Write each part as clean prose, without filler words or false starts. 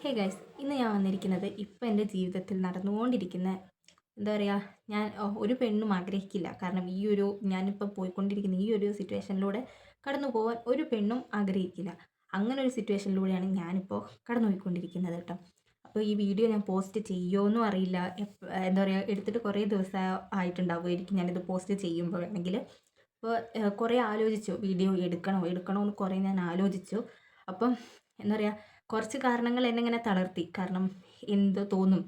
Hey guys, ഇന്ന് ഞാൻ വന്നിരിക്കുന്നത് ഇപ്പം എൻ്റെ ജീവിതത്തിൽ നടന്നുകൊണ്ടിരിക്കുന്ന എന്താ പറയുക, ഞാൻ ഒരു പെണ്ണും ആഗ്രഹിക്കില്ല. കാരണം ഞാനിപ്പോൾ പോയിക്കൊണ്ടിരിക്കുന്ന ഈ ഒരു സിറ്റുവേഷനിലൂടെ കടന്നു പോകാൻ ഒരു പെണ്ണും ആഗ്രഹിക്കില്ല. അങ്ങനെ ഒരു സിറ്റുവേഷനിലൂടെയാണ് ഞാനിപ്പോൾ കടന്നു പോയിക്കൊണ്ടിരിക്കുന്നത് കേട്ടോ. അപ്പോൾ ഈ വീഡിയോ ഞാൻ പോസ്റ്റ് ചെയ്യുമോയെന്നും അറിയില്ല. എന്താ പറയുക, എടുത്തിട്ട് കുറേ ദിവസം ആയിട്ടുണ്ടാവുമായിരിക്കും ഞാനിത് പോസ്റ്റ് ചെയ്യുമ്പോൾ വേണമെങ്കിൽ. അപ്പോൾ കുറേ ആലോചിച്ചു, വീഡിയോ എടുക്കണോ എന്ന് കുറേ ഞാൻ ആലോചിച്ചു. അപ്പം എന്താ പറയുക, കുറച്ച് കാരണങ്ങൾ എന്നെ ഇങ്ങനെ തളർത്തി. കാരണം എന്ത് തോന്നും,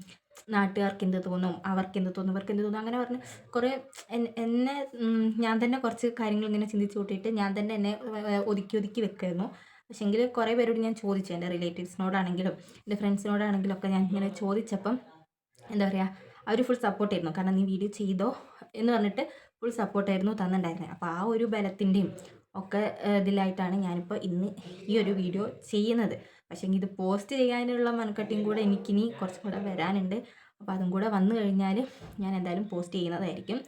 നാട്ടുകാർക്ക് എന്ത് തോന്നും, അവർക്ക് എന്ത് തോന്നും, ഇവർക്ക് എന്ത് തോന്നും, അങ്ങനെ പറഞ്ഞ് കുറേ എന്നെ ഞാൻ തന്നെ കുറച്ച് കാര്യങ്ങൾ ഇങ്ങനെ ചിന്തിച്ച് കൂട്ടിയിട്ട് ഞാൻ തന്നെ എന്നെ ഒതുക്കി ഒതുക്കി വെക്കുമായിരുന്നു. പക്ഷേങ്കിൽ കുറേ പേരോട് ഞാൻ ചോദിച്ചു, എൻ്റെ റിലേറ്റീവ്സിനോടാണെങ്കിലും എൻ്റെ ഫ്രണ്ട്സിനോടാണെങ്കിലും ഒക്കെ ഞാൻ ഇങ്ങനെ ചോദിച്ചപ്പം എന്താ പറയുക, അവർ ഫുൾ സപ്പോർട്ടായിരുന്നു. കാരണം നീ വീഡിയോ ചെയ്തോ എന്ന് പറഞ്ഞിട്ട് ഫുൾ സപ്പോർട്ടായിരുന്നു തന്നിട്ടുണ്ടായിരുന്നത്. അപ്പോൾ ആ ഒരു ബലത്തിൻ്റെയും ഒക്കെ ഇതിലായിട്ടാണ് ഞാനിപ്പോൾ ഇന്ന് ഈ ഒരു വീഡിയോ ചെയ്യുന്നത്. പക്ഷേ ഇത് പോസ്റ്റ് ചെയ്യാനുള്ള മനക്കട്ടിയും കൂടെ എനിക്കിനി കുറച്ചും കൂടെ വരാനുണ്ട്. അപ്പോൾ അതും കൂടെ വന്നു കഴിഞ്ഞാൽ ഞാൻ എന്തായാലും പോസ്റ്റ് ചെയ്യുന്നതായിരിക്കും.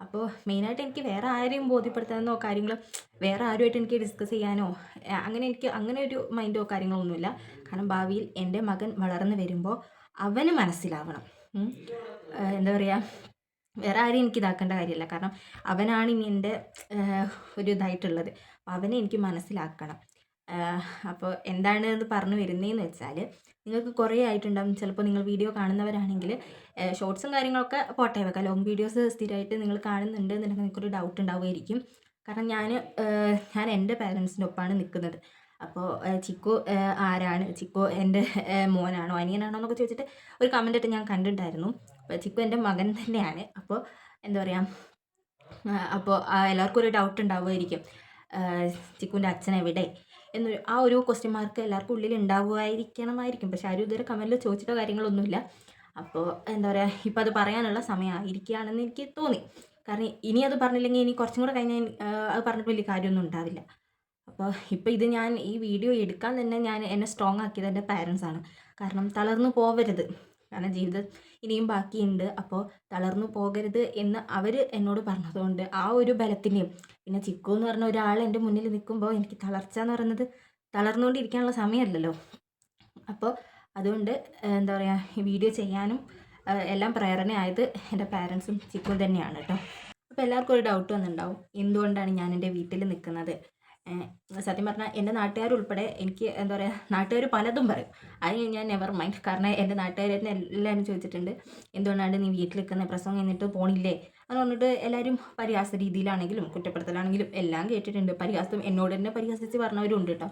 അപ്പോൾ മെയിനായിട്ട് എനിക്ക് വേറെ ആരെയും ബോധ്യപ്പെടുത്താനോ കാര്യങ്ങളോ വേറെ ആരുമായിട്ട് എനിക്ക് ഡിസ്കസ് ചെയ്യാനോ അങ്ങനെ ഒരു മൈൻഡോ കാര്യങ്ങളോ ഒന്നുമില്ല. കാരണം ഭാവിയിൽ എൻ്റെ മകൻ വളർന്നു വരുമ്പോൾ അവന് മനസ്സിലാവണം. എന്താ പറയുക, വേറെ ആരെയും എനിക്ക് ഇതാക്കേണ്ട കാര്യമില്ല. കാരണം അവനാണ് ഇനി എൻ്റെ ഒരു ഇതായിട്ടുള്ളത്. അവനെ എനിക്ക് മനസ്സിലാക്കണം. അപ്പോൾ എന്താണ് ഇത് പറഞ്ഞു വരുന്നതെന്ന് വെച്ചാൽ, നിങ്ങൾക്ക് കുറേ ആയിട്ടുണ്ടാകും ചിലപ്പോൾ നിങ്ങൾ വീഡിയോ കാണുന്നവരാണെങ്കിൽ. ഷോർട്സും കാര്യങ്ങളൊക്കെ പോട്ടെ വെക്കാം, ലോങ് വീഡിയോസ് സ്ഥിരമായിട്ട് നിങ്ങൾ കാണുന്നുണ്ട് എന്നുണ്ടെങ്കിൽ നിങ്ങൾക്കൊരു ഡൗട്ട് ഉണ്ടാവുമായിരിക്കും. കാരണം ഞാൻ എൻ്റെ പാരൻസിൻ്റെ ഒപ്പമാണ് നിൽക്കുന്നത്. അപ്പോൾ ചിക്കു ആരാണ്, ചിക്കു എൻ്റെ മോനാണോ അനിയനാണോ എന്നൊക്കെ ചോദിച്ചിട്ട് ഒരു കമൻ്റ് ഇട്ട് ഞാൻ കണ്ടിട്ടുണ്ടായിരുന്നു. അപ്പോൾ ചിക്കു എൻ്റെ മകൻ തന്നെയാണ്. അപ്പോൾ എന്താ പറയുക, അപ്പോൾ എല്ലാവർക്കും ഒരു ഡൗട്ട് ഉണ്ടാവുമായിരിക്കും, ചിക്കുവിൻ്റെ അച്ഛൻ എവിടെ എന്നൊരു ഒരു ക്വസ്റ്റ്യൻ മാർക്ക് എല്ലാവർക്കും ഉള്ളിൽ ഉണ്ടാവുമായിരിക്കും. പക്ഷെ ആരും ഇതുവരെ കമൻറ്റിൽ ചോദിച്ചിട്ടോ കാര്യങ്ങളൊന്നുമില്ല. അപ്പോൾ എന്താ പറയുക, ഇപ്പം അത് പറയാനുള്ള സമയമായിരിക്കുകയാണെന്ന് എനിക്ക് തോന്നി. കാരണം ഇനി അത് പറഞ്ഞില്ലെങ്കിൽ ഇനി കുറച്ചും കൂടെ കഴിഞ്ഞാൽ അത് പറഞ്ഞിട്ട് വലിയ കാര്യമൊന്നും ഉണ്ടാവില്ല. അപ്പോൾ ഇപ്പോൾ ഞാൻ ഈ വീഡിയോ എടുക്കാൻ തന്നെ എന്നെ സ്ട്രോങ് ആക്കിയത് എൻ്റെ പാരൻസാണ്. കാരണം തളർന്നു പോവരുത്, കാരണം ജീവിതം ഇനിയും ബാക്കിയുണ്ട്. അപ്പോൾ തളർന്നു പോകരുത് എന്ന് അവർ എന്നോട് പറഞ്ഞതുകൊണ്ട് ആ ഒരു ബലത്തിൻ്റെയും, പിന്നെ ചിക്കു എന്ന് പറഞ്ഞ ഒരാൾ എൻ്റെ മുന്നിൽ നിൽക്കുമ്പോൾ എനിക്ക് തളർച്ച എന്ന് പറയുന്നത് തളർന്നുകൊണ്ടിരിക്കാനുള്ള സമയമല്ലല്ലോ. അപ്പോൾ അതുകൊണ്ട് എന്താ പറയുക, ഈ വീഡിയോ ചെയ്യാനും എല്ലാം പ്രേരണയായത് എൻ്റെ പാരൻസും ചിക്കും തന്നെയാണ് കേട്ടോ. അപ്പോൾ എല്ലാവർക്കും ഒരു ഡൗട്ട് വന്നിട്ടുണ്ടാവും, എന്തുകൊണ്ടാണ് ഞാൻ എൻ്റെ വീട്ടിൽ നിൽക്കുന്നത്. സത്യം പറഞ്ഞാൽ എൻ്റെ നാട്ടുകാരുൾപ്പെടെ എനിക്ക് എന്താ പറയുക, നാട്ടുകാർ പലതും പറയും. അതിന് ഞാൻ നെവർ മൈൻഡ്. കാരണം എൻ്റെ നാട്ടുകാരെന്നെ എല്ലാവരും ചോദിച്ചിട്ടുണ്ട്, എന്തുകൊണ്ടാണ് നീ വീട്ടിൽ നിൽക്കുന്നത്, പ്രസവം കഴിഞ്ഞിട്ട് പോണില്ലേ എന്ന് പറഞ്ഞിട്ട് എല്ലാവരും പരിഹാസ രീതിയിലാണെങ്കിലും കുറ്റപ്പെടുത്തലാണെങ്കിലും എല്ലാം കേട്ടിട്ടുണ്ട്. പരിഹാസം എന്നോട് തന്നെ പരിഹസിച്ച് പറഞ്ഞവരും ഉണ്ട് കേട്ടോ.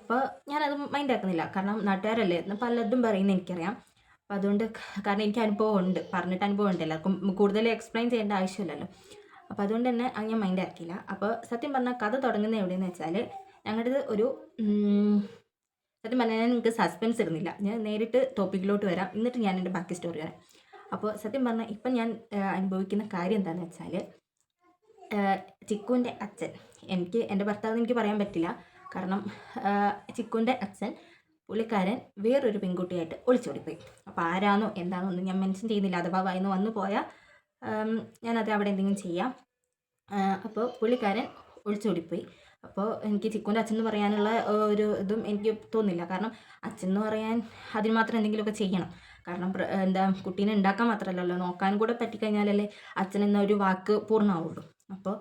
അപ്പോൾ ഞാനത് മൈൻഡ് ആക്കുന്നില്ല. കാരണം നാട്ടുകാരല്ലേ പലതും പറയുന്നത് എനിക്കറിയാം. അപ്പോൾ അതുകൊണ്ട്, കാരണം എനിക്ക് അനുഭവം ഉണ്ട്, പറഞ്ഞിട്ട് അനുഭവം ഉണ്ട്, എല്ലാവർക്കും കൂടുതൽ എക്സ്പ്ലെയിൻ ചെയ്യേണ്ട ആവശ്യമില്ലല്ലോ. അപ്പോൾ അതുകൊണ്ട് തന്നെ അത് ഞാൻ മൈൻഡ് ആക്കിയില്ല. അപ്പോൾ സത്യം പറഞ്ഞാൽ കഥ തുടങ്ങുന്നത് എവിടെയെന്ന് വെച്ചാൽ, ഞങ്ങളുടേത് സത്യം പറഞ്ഞാൽ ഞാൻ നിങ്ങൾക്ക് സസ്പെൻസ് ഇടുന്നില്ല, ഞാൻ നേരിട്ട് ടോപ്പിക്കിലോട്ട് വരാം, എന്നിട്ട് ഞാൻ എൻ്റെ ബാക്കി സ്റ്റോറി വരാം. അപ്പോൾ സത്യം പറഞ്ഞാൽ ഇപ്പം ഞാൻ അനുഭവിക്കുന്ന കാര്യം എന്താണെന്ന് വെച്ചാൽ, ചിക്കുവിൻ്റെ അച്ഛൻ, എൻ്റെ ഭർത്താവെന്ന് എനിക്ക് പറയാൻ പറ്റില്ല. കാരണം ചിക്കുവിൻ്റെ അച്ഛൻ പുള്ളിക്കാരൻ വേറൊരു പെൺകുട്ടിയായിട്ട് ഒളിച്ചോടിപ്പോയി. അപ്പോൾ ആരാണോ എന്താണോ ഒന്നും ഞാൻ മെൻഷൻ ചെയ്യുന്നില്ല, അഥവാ വായിന്ന് വന്നു പോയാൽ ഞാനത് അവിടെ എന്തെങ്കിലും ചെയ്യാം. അപ്പോൾ പുള്ളിക്കാരൻ ഒളിച്ചോടിപ്പോയി. അപ്പോൾ എനിക്ക് ചിക്കുവിൻ്റെ അച്ഛൻ എന്ന് പറയാനുള്ള ഒരു ഇതും എനിക്ക് തോന്നില്ല. കാരണം അച്ഛൻ എന്ന് പറയാൻ അതിന് മാത്രം എന്തെങ്കിലുമൊക്കെ ചെയ്യണം. കാരണം കുട്ടീനെ ഉണ്ടാക്കാൻ മാത്രമല്ലല്ലോ, നോക്കാനും കൂടെ പറ്റിക്കഴിഞ്ഞാലല്ലേ അച്ഛൻ എന്നൊരു വാക്ക് പൂർണ്ണമാവുള്ളൂ. അപ്പോൾ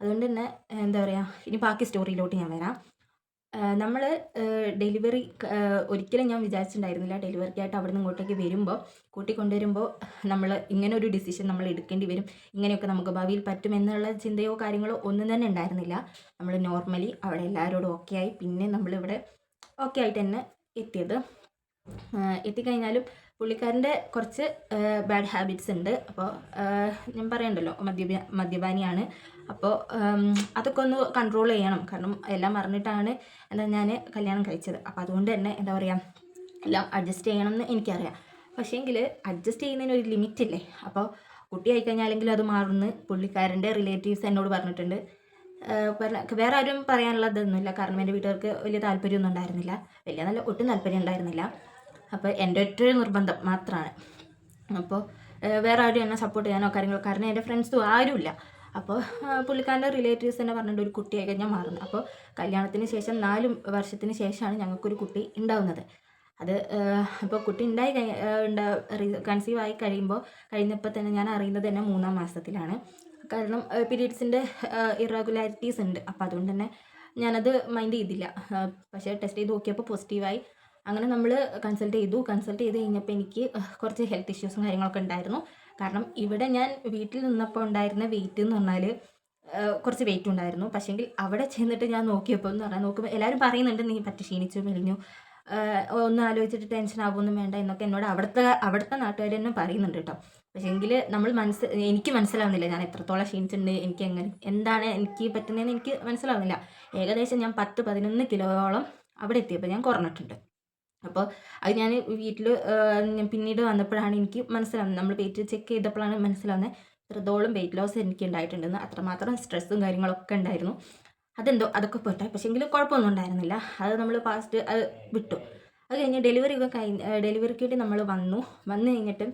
അതുകൊണ്ട് തന്നെ എന്താ പറയുക, ഇനി ബാക്കി സ്റ്റോറിയിലോട്ട് ഞാൻ വരാം. നമ്മൾ ഡെലിവറി ഒരിക്കലും ഞാൻ വിചാരിച്ചിട്ടുണ്ടായിരുന്നില്ല, ഡെലിവറിക്കായിട്ട് അവിടെ നിന്ന് ഇങ്ങോട്ടേക്ക് വരുമ്പോൾ, കൂട്ടിക്കൊണ്ടുവരുമ്പോൾ നമ്മൾ ഇങ്ങനെ ഒരു ഡിസിഷൻ നമ്മൾ എടുക്കേണ്ടി വരും, ഇങ്ങനെയൊക്കെ നമുക്ക് ഭാവിയിൽ പറ്റുമെന്നുള്ള ചിന്തയോ കാര്യങ്ങളോ ഒന്നും തന്നെ ഉണ്ടായിരുന്നില്ല. നമ്മൾ നോർമലി അവിടെ എല്ലാവരോടും ഓക്കെ ആയി. പിന്നെ നമ്മളിവിടെ ഓക്കെ ആയിട്ട് തന്നെ എത്തിയത്. എത്തിക്കഴിഞ്ഞാലും പുള്ളിക്കാരൻ്റെ കുറച്ച് ബാഡ് ഹാബിറ്റ്സ് ഉണ്ട്. അപ്പോൾ ഞാൻ പറയണ്ടല്ലോ, മദ്യപാനിയാണ്. അപ്പോൾ അതൊക്കെ ഒന്ന് കൺട്രോൾ ചെയ്യണം. കാരണം എല്ലാം അറിഞ്ഞിട്ടാണ് ഞാൻ കല്യാണം കഴിച്ചത്. അപ്പോൾ അതുകൊണ്ട് തന്നെ എന്താ പറയുക, എല്ലാം അഡ്ജസ്റ്റ് ചെയ്യണമെന്ന് എനിക്കറിയാം. പക്ഷേങ്കിൽ അഡ്ജസ്റ്റ് ചെയ്യുന്നതിന് ഒരു ലിമിറ്റില്ലേ. അപ്പോൾ കുട്ടി ആയിക്കഴിഞ്ഞാലെങ്കിലും അത് മാറുമെന്ന് പുള്ളിക്കാരൻ്റെ റിലേറ്റീവ്സ് എന്നോട് പറഞ്ഞിട്ടുണ്ട്. വേറെ ആരും പറയാനുള്ളതൊന്നുമില്ല. കാരണം എൻ്റെ വീട്ടുകാർക്ക് വലിയ താല്പര്യമൊന്നും ഉണ്ടായിരുന്നില്ല, ഒട്ടും താല്പര്യം ഉണ്ടായിരുന്നില്ല. അപ്പോൾ എൻ്റെ ഒറ്റൊരു നിർബന്ധം മാത്രമാണ്. അപ്പോൾ വേറെ ആരും എന്നെ സപ്പോർട്ട് ചെയ്യാനോ കാര്യങ്ങളോ, കാരണം എൻ്റെ ഫ്രണ്ട്സും ആരുമില്ല. അപ്പോൾ പുള്ളിക്കാരൻ്റെ റിലേറ്റീവ്സ് തന്നെ പറഞ്ഞിട്ട് ഒരു കുട്ടിയായി കഴിഞ്ഞാൽ മാറുന്നത്. അപ്പോൾ കല്യാണത്തിന് ശേഷം 4 വർഷത്തിന് ശേഷമാണ് ഞങ്ങൾക്കൊരു കുട്ടി ഉണ്ടാവുന്നത്. അത് ഇപ്പോൾ കുട്ടി കൺസീവ് ആയി കഴിഞ്ഞപ്പോൾ തന്നെ ഞാൻ അറിയുന്നത് തന്നെ 3-ാം മാസത്തിലാണ്. കാരണം പീരീഡ്സിൻ്റെ ഇറഗുലാരിറ്റീസ് ഉണ്ട്. അപ്പോൾ അതുകൊണ്ട് തന്നെ ഞാനത് മൈൻഡ് ചെയ്തില്ല. പക്ഷേ ടെസ്റ്റ് ചെയ്ത് നോക്കിയപ്പോൾ പോസിറ്റീവായി. അങ്ങനെ നമ്മൾ കൺസൾട്ട് ചെയ്ത് കഴിഞ്ഞപ്പോൾ എനിക്ക് കുറച്ച് ഹെൽത്ത് ഇഷ്യൂസും കാര്യങ്ങളൊക്കെ ഉണ്ടായിരുന്നു. കാരണം ഇവിടെ ഞാൻ വീട്ടിൽ നിന്നപ്പോൾ ഉണ്ടായിരുന്ന വെയിറ്റ് എന്ന് പറഞ്ഞാൽ കുറച്ച് വെയിറ്റ് ഉണ്ടായിരുന്നു. പക്ഷേങ്കിൽ അവിടെ ചെന്നിട്ട് ഞാൻ നോക്കിയപ്പോൾ എല്ലാവരും പറയുന്നുണ്ട് നീ പറ്റി ക്ഷീണിച്ചു മെലിഞ്ഞു, ഒന്നും ആലോചിച്ചിട്ട് ടെൻഷൻ ആവുമൊന്നും വേണ്ട എന്നൊക്കെ എന്നോട് അവിടുത്തെ നാട്ടുകാർ തന്നെ പറയുന്നുണ്ട് കേട്ടോ. പക്ഷേങ്കിൽ എനിക്ക് മനസ്സിലാവുന്നില്ല ഞാൻ എത്രത്തോളം ക്ഷീണിച്ചിട്ടുണ്ട്, എനിക്ക് എന്താണ് എനിക്ക് പറ്റുന്നതെന്ന് എനിക്ക് മനസ്സിലാവുന്നില്ല. ഏകദേശം ഞാൻ 10-11 കിലോയോളം അവിടെ എത്തിയപ്പോൾ ഞാൻ കുറഞ്ഞിട്ടുണ്ട്. അപ്പോൾ അത് ഞാൻ വീട്ടിൽ പിന്നീട് വന്നപ്പോഴാണ് എനിക്ക് മനസ്സിലാവുന്നത്. നമ്മൾ വെയിറ്റ് ചെക്ക് ചെയ്തപ്പോഴാണ് മനസ്സിലാവുന്നത് ഇത്രത്തോളം വെയിറ്റ് ലോസ് എനിക്ക് ഉണ്ടായിട്ടുണ്ടെന്ന്. അത്രമാത്രം സ്ട്രെസ്സും കാര്യങ്ങളൊക്കെ ഉണ്ടായിരുന്നു. അതൊക്കെ പോട്ടെ. പക്ഷേങ്കിൽ കുഴപ്പമൊന്നും ഉണ്ടായിരുന്നില്ല. അത് നമ്മൾ അത് വിട്ടു. അത് കഴിഞ്ഞ് ഡെലിവറിക്ക് വേണ്ടി നമ്മൾ വന്നു കഴിഞ്ഞിട്ട്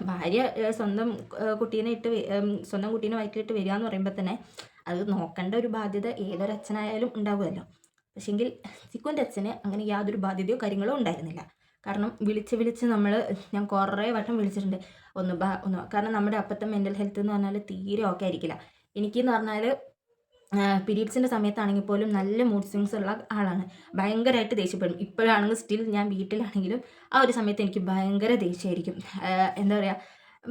ഭാര്യ സ്വന്തം കുട്ടീനെ വയറ്റിലിട്ട് വരിക എന്ന് പറയുമ്പോൾ തന്നെ അത് നോക്കേണ്ട ഒരു ബാധ്യത ഏതൊരച്ഛനായാലും ഉണ്ടാവുമല്ലോ. പക്ഷേങ്കിൽ ചിക്കുൻ്റെ അച്ഛന് അങ്ങനെ യാതൊരു ബാധ്യതയോ കാര്യങ്ങളോ ഉണ്ടായിരുന്നില്ല. കാരണം വിളിച്ച് ഞാൻ കുറേ വട്ടം വിളിച്ചിട്ടുണ്ട്. കാരണം നമ്മുടെ അപ്പത്തെ മെൻ്റൽ ഹെൽത്ത് എന്ന് പറഞ്ഞാൽ തീരെ ഓക്കെ ആയിരിക്കില്ല. എനിക്കെന്ന് പറഞ്ഞാൽ പീരീഡ്സിൻ്റെ സമയത്താണെങ്കിൽ പോലും നല്ല മൂഡ് സ്വിങ്സ് ഉള്ള ആളാണ്. ഭയങ്കരമായിട്ട് ദേഷ്യപ്പെടും. ഇപ്പോഴാണെങ്കിൽ സ്റ്റിൽ ഞാൻ വീട്ടിലാണെങ്കിലും ആ ഒരു സമയത്ത് എനിക്ക് ഭയങ്കര ദേഷ്യമായിരിക്കും.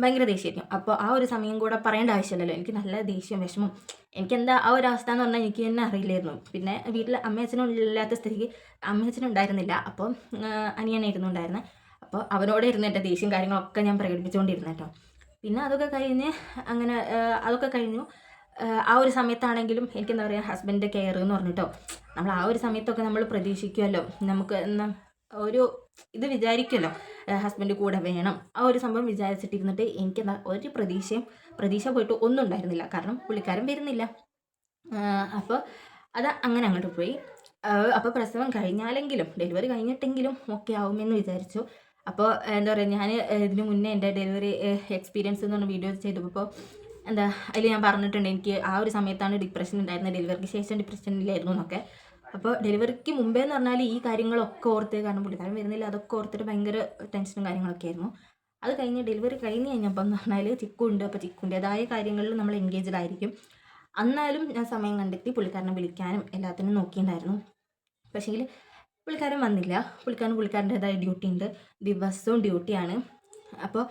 ഭയങ്കര ദേഷ്യമായിരിക്കും. അപ്പോൾ ആ ഒരു സമയം കൂടെ പറയേണ്ട ആവശ്യമില്ലല്ലോ. എനിക്ക് നല്ല ദേഷ്യം, വിഷമം, എനിക്കെന്താ ആ ഒരു അവസ്ഥ എന്ന് പറഞ്ഞാൽ എനിക്ക് തന്നെ അറിയില്ലായിരുന്നു. പിന്നെ വീട്ടിൽ അമ്മയച്ഛനും ഇല്ലാത്ത സ്ഥിതിക്ക് അമ്മയച്ഛനും ഉണ്ടായിരുന്നില്ല. അപ്പോൾ അനിയനായിരുന്നു ഉണ്ടായിരുന്നത്. അപ്പോൾ അവരോടായിരുന്നു എൻ്റെ ദേഷ്യം കാര്യങ്ങളൊക്കെ ഞാൻ പ്രകടിപ്പിച്ചുകൊണ്ടിരുന്നത് കേട്ടോ. പിന്നെ അതൊക്കെ കഴിഞ്ഞു. ആ ഒരു സമയത്താണെങ്കിലും എനിക്കെന്താ പറയുക, ഹസ്ബൻഡിൻ്റെ കെയർ എന്ന് പറഞ്ഞിട്ടോ നമ്മൾ ആ ഒരു സമയത്തൊക്കെ നമ്മൾ പ്രതീക്ഷിക്കുമല്ലോ, നമുക്ക് ഒരു ഇത് വിചാരിക്കുമല്ലോ ഹസ്ബൻഡ് കൂടെ വേണം. ആ ഒരു സംഭവം വിചാരിച്ചിട്ടിരുന്നിട്ട് എനിക്കെന്താ ഒരു പ്രതീക്ഷ പോയിട്ട് ഒന്നും ഉണ്ടായിരുന്നില്ല. കാരണം പുള്ളിക്കാരൻ വരുന്നില്ല. അപ്പോൾ അത് അങ്ങനെ അങ്ങോട്ട് പോയി. അപ്പോൾ പ്രസവം കഴിഞ്ഞാലെങ്കിലും ഡെലിവറി കഴിഞ്ഞിട്ടെങ്കിലും ഓക്കെ ആവുമെന്ന് വിചാരിച്ചു. അപ്പോൾ എന്താ പറയുക, ഞാൻ ഇതിന് മുന്നേ എൻ്റെ ഡെലിവറി എക്സ്പീരിയൻസ് എന്ന് പറഞ്ഞ വീഡിയോ ചെയ്തപ്പോൾ അതിൽ ഞാൻ പറഞ്ഞിട്ടുണ്ട് എനിക്ക് ആ ഒരു സമയത്താണ് ഡിപ്രഷൻ ഉണ്ടായിരുന്നത്. ഡെലിവറിക്ക് ശേഷം ഡിപ്രഷൻ ഇല്ലായിരുന്നു എന്നൊക്കെ. അപ്പോൾ ഡെലിവറിക്ക് മുമ്പേ എന്ന് പറഞ്ഞാൽ ഈ കാര്യങ്ങളൊക്കെ ഓർത്ത്, കാരണം പുള്ളിക്കാരൻ വരുന്നില്ല, അതൊക്കെ ഓർത്തിട്ട് ഭയങ്കര ടെൻഷനും കാര്യങ്ങളൊക്കെ ആയിരുന്നു. അത് കഴിഞ്ഞ് ഡെലിവറി കഴിഞ്ഞപ്പോൾ എന്ന് പറഞ്ഞാൽ ചിക്കുണ്ട്. അപ്പോൾ ചിക്കുൻ്റേതായ കാര്യങ്ങളിൽ നമ്മൾ എൻഗേജ്ഡ് ആയിരിക്കും. എന്നാലും ഞാൻ സമയം കണ്ടെത്തി പുള്ളിക്കാരനെ വിളിക്കാനും എല്ലാത്തിനും നോക്കിയിട്ടുണ്ടായിരുന്നു. പക്ഷേങ്കിൽ പുള്ളിക്കാരൻ വന്നില്ല. പുള്ളിക്കാരൻ്റേതായ ഡ്യൂട്ടി ഉണ്ട്, ദിവസവും ഡ്യൂട്ടിയാണ്. അപ്പോൾ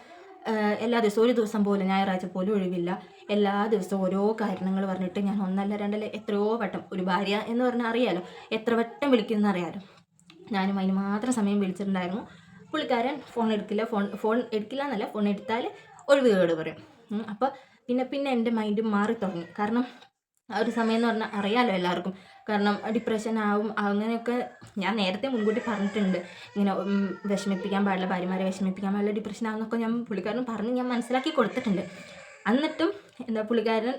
എല്ലാ ദിവസവും ഒരു ദിവസം പോലും ഞായറാഴ്ച പോലും ഒഴിവില്ല. എല്ലാ ദിവസവും ഓരോ കാരണങ്ങൾ പറഞ്ഞിട്ട് ഞാൻ 1-2 എത്രയോ വട്ടം, ഒരു ഭാര്യ എന്ന് പറഞ്ഞാൽ അറിയാലോ എത്ര വട്ടം വിളിക്കുമെന്ന് അറിയാലോ. ഞാനും അതിന് മാത്രം സമയം വിളിച്ചിട്ടുണ്ടായിരുന്നു. പുള്ളിക്കാരൻ ഫോൺ എടുക്കില്ല എന്നല്ല, ഫോൺ എടുത്താൽ ഒഴിവുകേട് പറയും. അപ്പോൾ പിന്നെ എൻ്റെ മൈൻഡ് മാറി തുടങ്ങി. കാരണം ആ ഒരു സമയം എന്ന് പറഞ്ഞാൽ അറിയാമല്ലോ എല്ലാവർക്കും. കാരണം ഡിപ്രഷൻ ആവും, അങ്ങനെയൊക്കെ ഞാൻ നേരത്തെ മുൻകൂട്ടി പറഞ്ഞിട്ടുണ്ട്. ഇങ്ങനെ വിഷമിപ്പിക്കാൻ പാടില്ല, ഭാര്യമാരെ വിഷമിപ്പിക്കാൻ പാടില്ല, ഡിപ്രഷൻ ആവുന്നൊക്കെ ഞാൻ പുള്ളിക്കാരൻ പറഞ്ഞ് ഞാൻ മനസ്സിലാക്കി കൊടുത്തിട്ടുണ്ട്. എന്നിട്ടും പുള്ളിക്കാരൻ